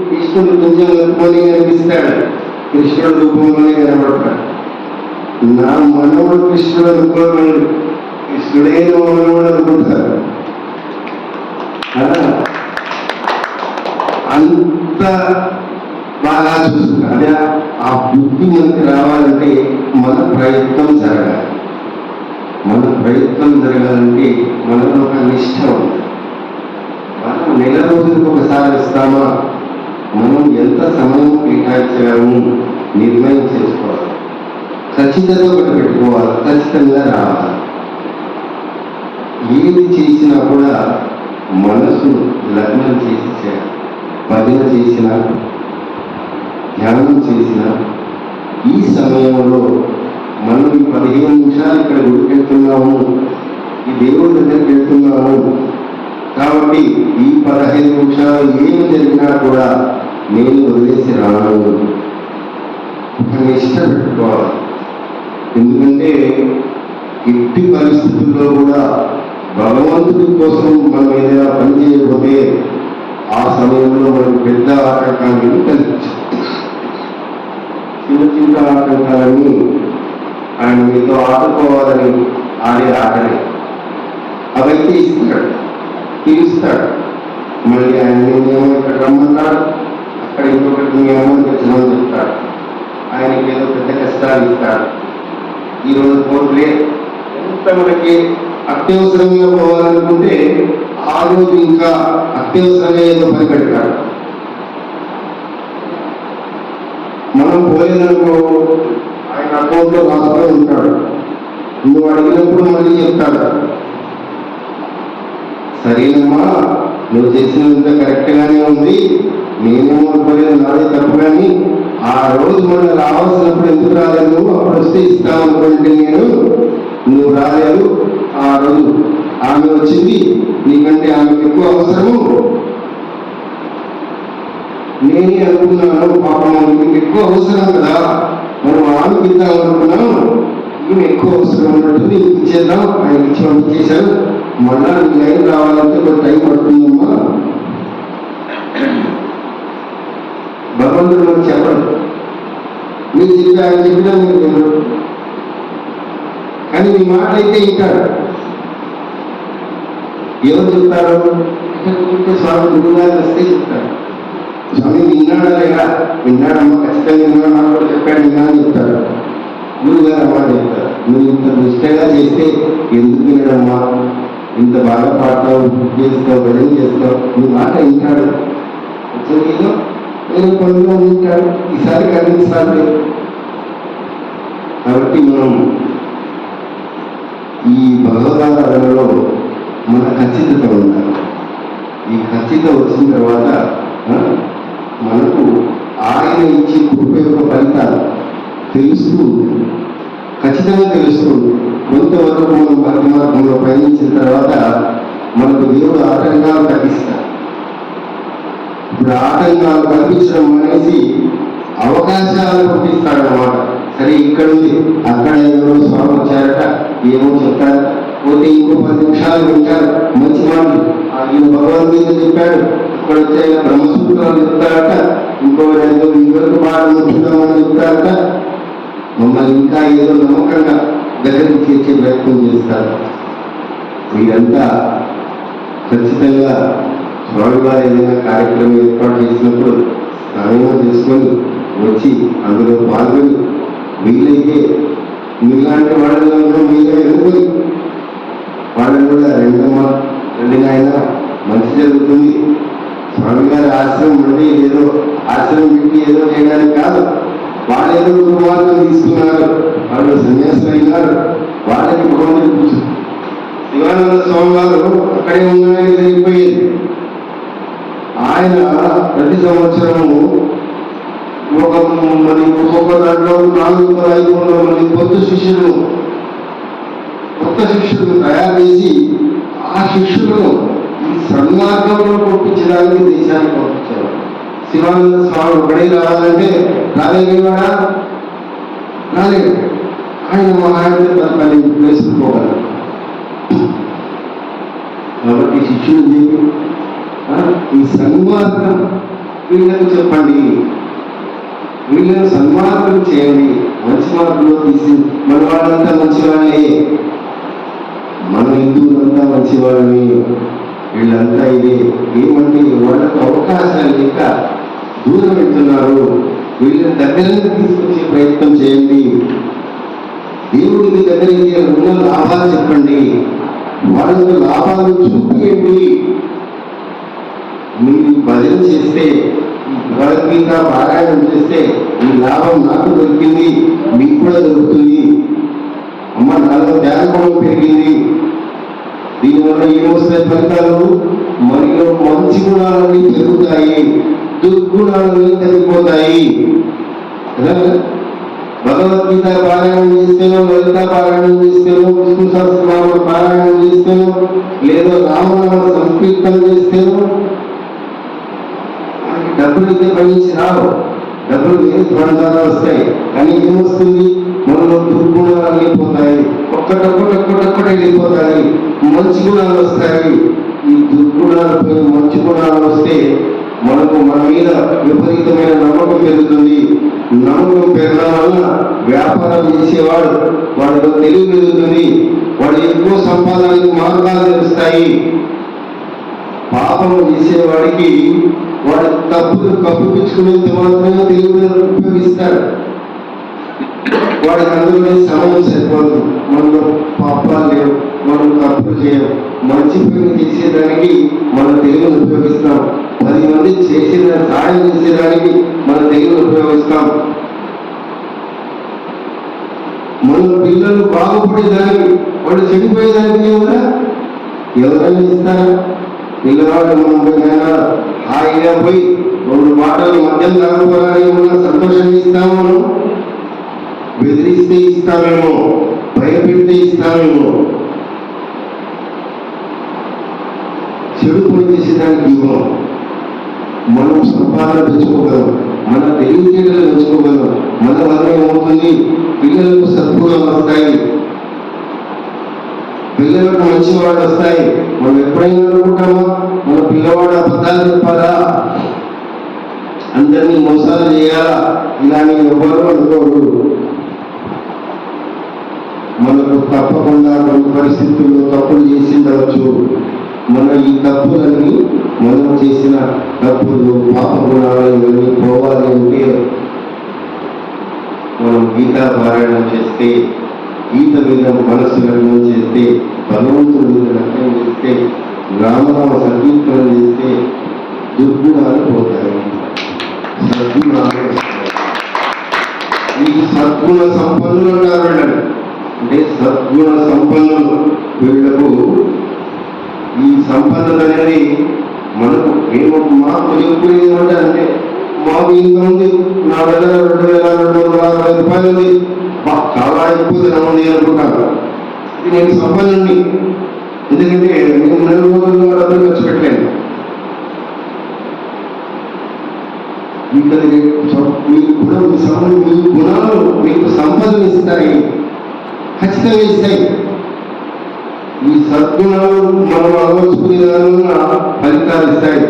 Speaker 6: కృష్ణుడు కొంచెం కనుక్కొని కనిపిస్తాడు, కృష్ణుడు రూపంలోనే కనబడతాడు. నా మనవుడు కృష్ణుడు అనుకోవాలి, కృష్ణుడే మనవుడు అనుకుంటారు. అలా అంత బాగా చూస్తుంది. అదే ఆ బుద్ధి మనకి రావాలంటే మన ప్రయత్నం జరగాలి. మన ప్రయత్నం జరగాలంటే మనలో ఒక నిష్ఠ ఉంది. మనం నెల రోజులకు ఒకసారి ఇస్తామా, మనం ఎంత సమయం కేటాయించగలము నిర్ణయం చేసుకోవాలి. ఖచ్చితంగా ఒకటి పెట్టుకోవాలి, ఖచ్చితంగా రావాలి. ఏది చేసినా కూడా మనసు లగ్నం చేసి చేయాలి. భజన చేసిన, ధ్యానం చేసిన ఈ సమయంలో మనం ఈ 15 నిమిషాలు ఇక్కడ గుడికి వెళ్తున్నాము, ఈ దేవుడి దగ్గరికి వెళ్తున్నాము కాబట్టి ఈ 15 నిమిషాలు ఏమి జరిగినా కూడా నేను వదిలేసి రాను, ఒక నిష్ట పెట్టుకోవాలి. ఎందుకంటే ఎట్టి పరిస్థితుల్లో కూడా భగవంతుడి కోసం మనం ఏదైనా పని చేయకపోతే ఆ సమయంలో మనకు పెద్ద ఆటంకాన్ని కల్పించాలి. చిన్న చిన్న ఆటంకాలని ఆయన మీతో ఆడుకోవాలని ఆడే ఆటలే అవైతే ఇస్తాడు, తీరుస్తాడు. మళ్ళీ ఆయన నియమం ఇక్కడ రమ్మన్నాడు, అక్కడ ఇంకొకటి నియమం తెచ్చమని చెప్తాడు. ఆయనకి ఏదో పెద్ద కష్టాలు ఇస్తాడు. ఈరోజు పోట్లే ఎంత మనకి అత్యవసరంగా పోవాలనుకుంటే ఆ రోజు ఇంకా అత్యవసరంగా ఏదో పని పెడతాడు. మనం పోలేదనుకో ఆయన అకౌంట్లో రాసుకొని ఉంటాడు. నువ్వు అడిగినప్పుడు మళ్ళీ చెప్తాడు, సరేనమ్మా నువ్వు చేసినంత కరెక్ట్గానే ఉంది, నేనేమో అనుకోలేదు, నాదే తప్పు. కానీ ఆ రోజు మనం రావాల్సినప్పుడు ఎందుకు రాలేదు, నువ్వు అప్పుడు వస్తే ఇస్తామనుకుంటే నువ్వు రాలేదు. ఆ రోజు ఆమె వచ్చింది, నీకంటే ఆమెకు ఎక్కువ అవసరము, నేనే అనుకున్నాను పాపం నీకు ఎక్కువ అవసరం కదా, మనం ఆమెకి ఇద్దాం అనుకున్నాం, ఈమె ఎక్కువ అవసరం ఉన్నట్టు నీకు ఇచ్చేద్దాం. ఆయన ఇచ్చి పంపించేశారు, మళ్ళా నీ లైన్ రావాలంటే కొంత టైం పడుతుందమ్మా. భగవంతుడు మనకు చెప్పడు, మీరు చెప్పి ఆయన చెప్పినా మీరు చెప్పడు, కానీ మీ మాట అయితే వింటాడు. ఎవరు చెప్తారు? స్వామి గురువుగారు వస్తే చెప్తారు, స్వామి విన్నాడా లేదా, విన్నాడమ్మా ఖచ్చితంగా విన్నాడు, నాకు కూడా చెప్పాడు విన్నా అని చెప్తాడు. గురువుగారు అమ్మా చెప్తారు, నువ్వు ఇంత నిష్టగా చేస్తే ఎందుకు వినడమ్మా, ఇంత బాగా పాడతావు, చేస్తావు, భజన చేస్తావు, నీ మాట వింటాడు. వచ్చేదో నేను పనులు వింటాడు, ఈసారి కనిపిస్తాడు. కాబట్టి మనం ఈ భగవదారాధనలో మన ఖచ్చితత ఉండాలి. ఈ ఖచ్చిత వచ్చిన తర్వాత మనకు ఆయన ఇచ్చే కృప యొక్క ఫలితాలు తెలుస్తూ ఖచ్చితంగా తెలుస్తుంది. కొంతవరకు మనం భక్తి మార్గంలో ప్రయాణించిన తర్వాత మనకు దేవుడు ఆటంకాలు కల్పిస్తాడు. ఇప్పుడు ఆటంకాలు కల్పించడం అనేసి అవకాశాలు పంపిస్తాడన్నమాట. సరే ఇక్కడ ఉంది, అక్కడ ఎవరో స్వామి వచ్చారట, ఏమో చెప్తారు, పోతే ఇంకో 10 నిమిషాలు వింటారు, మంచి మాటలు ఈయన భగవద్గీత చెప్పాడు, ఇక్కడ వచ్చే బ్రహ్మసూత్రాలు చెప్తారట, ఇంకో ఇంకొక బాగా ముట్టుదామని చెప్తారట, మమ్మల్ని ఇంకా ఏదో నమ్మకంగా దగ్గరికి చేర్చే ప్రయత్నం చేస్తారు. వీరంతా ఖచ్చితంగా స్వామివారు ఏదైనా కార్యక్రమం ఏర్పాటు చేసినప్పుడు స్నానం చేసుకొని వచ్చి అందులో పాల్గొని వీలైతే మీలాంటి వాళ్ళలో మీరే ఎన్నుకొని వాళ్ళని కూడా రండి నాయన మంచి జరుగుతుంది. స్వామి గారి ఆశ్రమం అంటే ఏదో ఆశ్రమం పెట్టి ఏదో చేయడానికి కాదు. వాళ్ళు ఏదో గురువారం తీసుకున్నారు, వాళ్ళు సన్యాసులు అయినారు, వాళ్ళకి భగవంతుడు శివానంద స్వామి వారు అక్కడే ఉన్నాయని జరిగిపోయేది. ఆయన ప్రతి సంవత్సరము ఒక్కొక్క దాంట్లో 400-500 మంది కొత్త శిష్యులను తయారు చేసి ఆ శిష్యులను ఈ సన్మార్గంలో పంపించడానికి దేశానికి పంపించారు. శివానంద స్వామి ఒకడే రావాలంటే రాలేవాడా? రాలేదు. ఆయన మహారాజు తన 10 ప్లేసులు పోగలరు. కాబట్టి శిష్యులు చెప్పి ఈ సన్మార్గం వీళ్ళకు చెప్పండి, వీళ్ళని సన్మార్గం చేయండి, మంచి మార్గంలో తీసి మన వాళ్ళంతా మంచివాళ్ళే, మన హిందువులంతా మంచివాళ్ళని, వీళ్ళంతా ఇదే ఏమంటే వాళ్ళకు అవకాశాలు లేక దూరం పెడుతున్నారు, వీళ్ళని దగ్గరకు తీసుకొచ్చే ప్రయత్నం చేయండి, దేవుడికి దగ్గరికి ఉన్న లాభాలు చెప్పండి, వాళ్ళకు లాభాలు చూపించండి. మీరు భజన చేస్తే, ఈ భగవద్గీత పారాయణం చేస్తే ఈ లాభం నాకు దొరికింది, మీకు కూడా దొరుకుతుంది. అమ్మ నాలో ధ్యానం పెరిగింది, దీనివల్ల ఏమొస్తాయి ఫలితాలు? మనలో మంచి గుణాలన్నీ పెరుగుతాయి, దుర్గుణాలన్నీ తగ్గిపోతాయి కదా. భగవద్గీత పారాయణం చేస్తేనో, లలిత పారాయణం చేస్తేనో, విష్ణు సహస్రనామ పారాయణం చేస్తేనో, లేదా రామనామ సంకీర్తన చేస్తేనో డబ్బులు అయితే పనిచేసి రావు, డబ్బులు వేరే ద్వారా వస్తాయి. కానీ ఏమొస్తుంది? మనలో దుర్గుణాలు వెళ్ళిపోతాయి, ఒక్కటొక్కటి వెళ్ళిపోతాయి, మంచి గుణాలు వస్తాయి. ఈ దుర్గుణాలు పోయి మంచి గుణాలు వస్తే మనకు మన మీద విపరీతమైన నమ్మకం పెరుగుతుంది. నమ్మకం పెరగడం వల్ల వ్యాపారం చేసేవాడు వాడికి తెలివి పెరుగుతుంది, వాడు ఎక్కువ సంపాదనకి మార్గాలు తెలుస్తాయి. పాపం చేసేవాడికి వాడు తప్పులు కప్పిపుచ్చుకునేంత మాత్రమే తెలివి ఉపయోగిస్తాడు, వాడికి అందులోనే సమయం సరిపోదు. మనలో పాపాలు లేవు, మనం తప్పులు చేయం, మంచి పని చేసేదానికి మన తెలివిని ఉపయోగిస్తాం, 10 మంది చేసిన సాయం చేసేదానికి మన తెలివిని ఉపయోగిస్తాం. మన పిల్లలు బాగుపడేదానికి, వాడు చెడిపోయేదానికి ఎవరైనా ఇస్తారా? పిల్లవాడు మనం హాయిగా పోయి 2 మాటలు మద్యం తాగపోవాలని ఏమన్నా సంతోషంగా ఇస్తామో, మనం బెదిరిస్తే ఇస్తామేమో, భయపెడితే ఇస్తామేమో, చెడు పని చేసేదానికి ఇవ్వం. మనం సంపాదన పెంచుకోగలం, మన తెలివితేటలు పెంచుకోగలం, మన వల్ల ఏమవుతుంది? పిల్లలకు సద్గుణాలు వస్తాయి, పిల్లలకు మంచి వాళ్ళు వస్తాయి. మనం ఎప్పుడైనా అనుకుంటామా మన పిల్లవాడు అబద్ధాలు చెప్పాలా, అందరినీ మోసాలు చేయాలా? ఇలాని ఎవరు అనుకోడు. మనకు తప్పకుండా కొన్ని పరిస్థితుల్లో తప్పులు చేసి ఉండవచ్చు. మన ఈ తప్పులన్నీ, మనం చేసిన తప్పులు, పాప గుణాలు ఇవన్నీ పోవాలి అంటే మనం గీతా పారాయణం చేస్తే, గీత మీద మనస్సు లగ్నం చేస్తే, భగవంతుడి మీద లగ్నం చేస్తే, రామనామ సంకీర్తన చేస్తే దుర్గుణాలు పోతాయి, సద్గుణాలు వస్తాయి. ఈ సద్గుణ సంపన్నులు అంటారు. అంటే సద్గుణ సంపన్నులు. వీళ్లకు ఈ సంపన్నత అనేది మనకు ఏమో మాకు చెప్పుకునేది అంటే అంటే మాకు ఇంత ఉంది 4,260 రూపాయలు ఉంది, చాలా ఎక్కువ ధనం ఉంది అనుకుంటాను. ఇది నేను సంపన్నుడిని, ఎందుకంటే నేను 4 రోజుల్లో డబ్బులు ఖర్చు పెట్టలేను. మీ గుణాలు మీకు సంపదను ఇస్తాయి, ఖచ్చితంగా ఇస్తాయి. ఈ సద్గుణాలు మనం అలవర్చుకునే దానివల్ల ఫలితాలు ఇస్తాయి.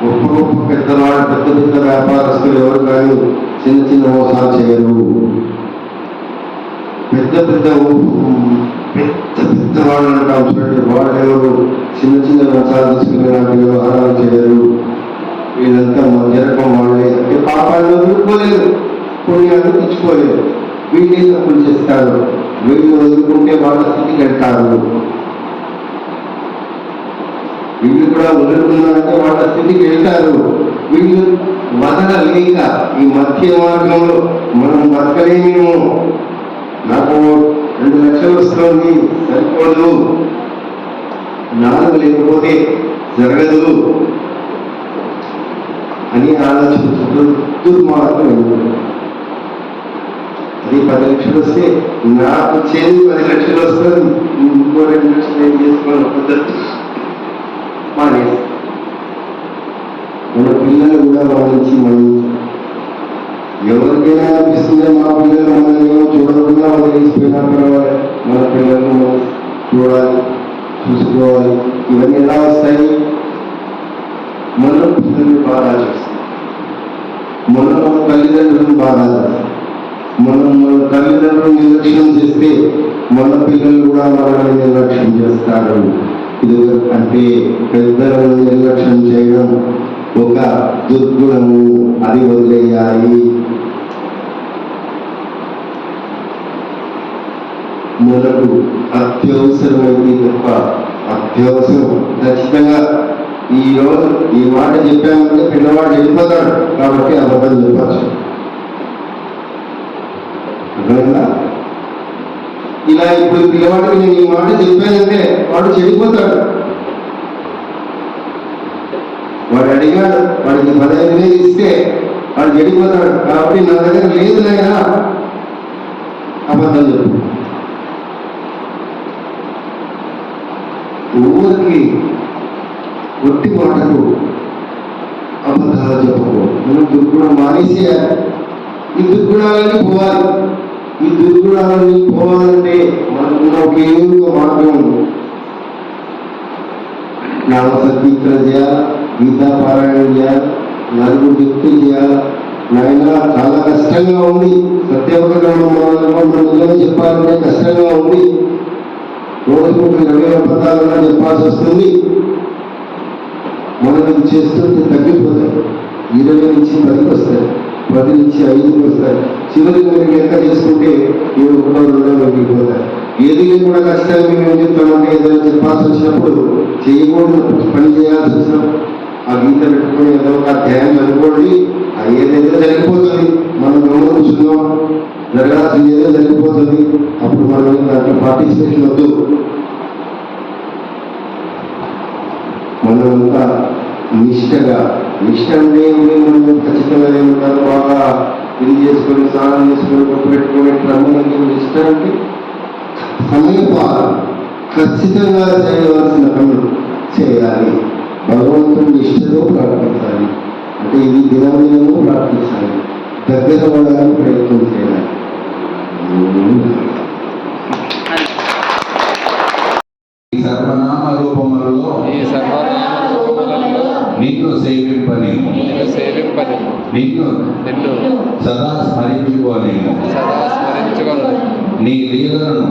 Speaker 6: గొప్ప గొప్ప పెద్దవాళ్ళు, పెద్ద పెద్ద వ్యాపారస్తులు ఎవరు కానీ చిన్న చిన్న మోసాలు చేయరు. పెద్ద పెద్ద వాళ్ళు అంటాం చూడండి, వాళ్ళు ఎవరు చిన్న చిన్న మోసాలు తీసుకునే లాంటి వ్యవహారాలు చేయరు. వీళ్ళంతా మధ్యరకం వాళ్ళే, అంటే పాపాలను వదులుకోలేరు, పుణ్యాన్ని తెచ్చుకోలేరు. వీళ్ళే తప్పులు చేస్తారు. వీళ్ళు వదులుకుంటే వాళ్ళ స్థితికి వెళ్తారు. వీళ్ళు కూడా వదులుకున్నారంటే వాళ్ళ స్థితికి వెళ్తారు. వీళ్ళు వదలలేక ఈ మధ్య మార్గంలో మనం బతకలేమేమో, నాకు 2 లక్షలు వస్తుంది సరిపోదు, 4 లేకపోతే జరగదు అని ఆలోచించుకుంటూ దుర్మార్గం వెళ్ళారు. అది 10 లక్షలు వస్తే నాకు చేసి 10 లక్షలు వస్తుంది, ఇంకో 2 లక్షలు ఏం చేసుకోవాలి పద్ధతి మానేసి మన పిల్లలు కూడా వాడించి మనం ఎవరికైనా అనిపిస్తుందే మా పిల్లలు మనల్ని ఏమో చూడకుండా వదిలేసిపోయినా పర్వాలేదు, మన పిల్లలను మనం చూడాలి, చూసుకోవాలి. ఇవన్నీ ఎలా వస్తాయి? మనం పిల్లల్ని బాగా చేస్తాం, మనం మన తల్లిదండ్రులను బాగా చేస్తాం. మనం మన తల్లిదండ్రులను నిర్లక్ష్యం చేస్తే మన పిల్లలు కూడా మనల్ని నిర్లక్ష్యం చేస్తారు. ఇది అంటే పెద్దలను నిర్లక్ష్యం చేయడం ఒక దుర్గుణము, అది వదిలేయాలి. మనకు అత్యవసరమైంది తప్ప అత్యవసరం ఖచ్చితంగా ఈ రోజు ఈ మాట చెప్పామంటే పిల్లవాడు వెళ్ళిపోతాడు కాబట్టి అబద్ధం చెప్పచ్చు. అర్థమైందా? ఇలా ఇప్పుడు పిల్లవాడికి నేను ఈ మాట చెప్పానంటే వాడు చెడిపోతాడు. వాడు అడిగాడు, వాడికి 15,000 ఇస్తే వాడు చెడిపోతాడు. కాబట్టి నా దగ్గర లేదు నాయనా అబద్ధం చెప్పు. ఊరికి ఒట్టి మాటకు అబద్ధాలు చెప్పకు. మనం దుర్గుణం మానేసేయాలి. ఈ దుర్గుణాలన్నీ పోవాలి. ఈ దుర్గుణాలన్నీ పోవాలంటే మనకున్న ఒకే ఒక మార్గం ఉంది. నామ సంకీర్తన చేయాలి, గీతా పారాయణం చేయాలి, 4 వ్యక్తులు చేయాలి. నాయన చాలా కష్టంగా ఉంది, సత్యవకరణ చెప్పాలంటే కష్టంగా ఉంది. రోజుకు 20 అబద్ధాలన్నా చెప్పాల్సి వస్తుంది. మనం ఇది చేస్తుంటే తగ్గిపోతాయి. 20 నుంచి 10కి వస్తాయి, 10 నుంచి 5కి వస్తాయి. చివరికి మీరు లెక్క చేసుకుంటే 7 2 మిగిలిపోతాయి. ఏది కూడా కష్టంగా మేము ఏం చెప్తామంటే ఏదైనా చెప్పాల్సి వచ్చినప్పుడు చేయకూడదు పని చేయాల్సి వచ్చినప్పుడు ఆ గీత పెట్టుకుని ఏదో ఒక అధ్యాయం అనుకోండి, ఏదైతే జరిగిపోతుంది. మనం గమనం కూర్చున్నాం, జరగాల్సింది ఏదో జరిగిపోతుంది. అప్పుడు మనం దాంట్లో పార్టిసిపేషన్ వద్దు. మనమంతా నిష్ఠగా, నిష్ఠ అంటే మనం ఖచ్చితంగా ఏమంటారు, బాగా ఇది చేసుకొని స్నానం చేసుకొని గొప్ప పెట్టుకొని క్రమంగా నిష్ఠ అంటే సమయపాలన, ఖచ్చితంగా చేయవలసిన పనులు చేయాలి. భగవంతుని నిష్ఠతో ప్రార్థించాలి. అంటే ఇది దినదినము ప్రార్థించాలి, దగ్గర పడడానికి ప్రయత్నం చేయాలి.
Speaker 7: ఈ సర్వనామ రూపములలో నిన్ను సేవింపని నిన్ను సదా స్మరించుకోలేము. నీ లీలలను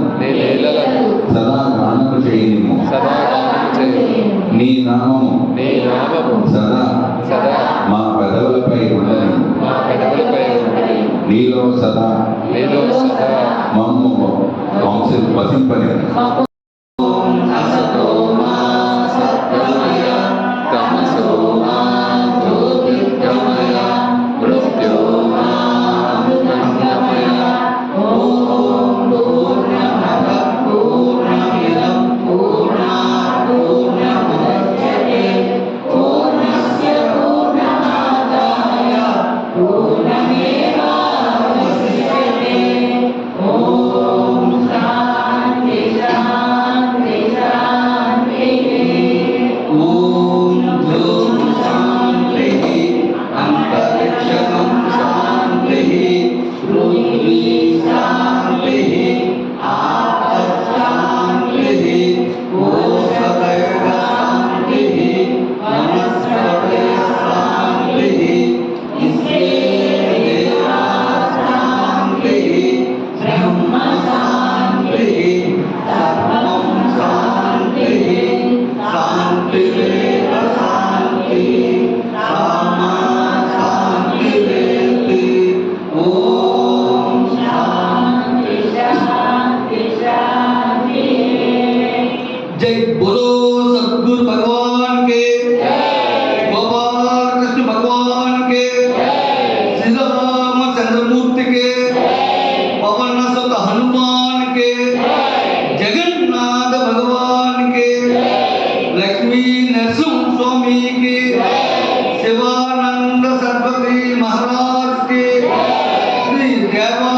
Speaker 7: సదా గానము చేయనిము. నీ నామము సదా మా పెదవులపై ఉండని. నీలో సదా మమ్ము వసింపని.
Speaker 8: के, पवन सुत हनुमान के, जगन्नाथ भगवान के, लक्ष्मी नरसिंह स्वामी के, शिवानंद सरस्वती महाराज के, श्री देवा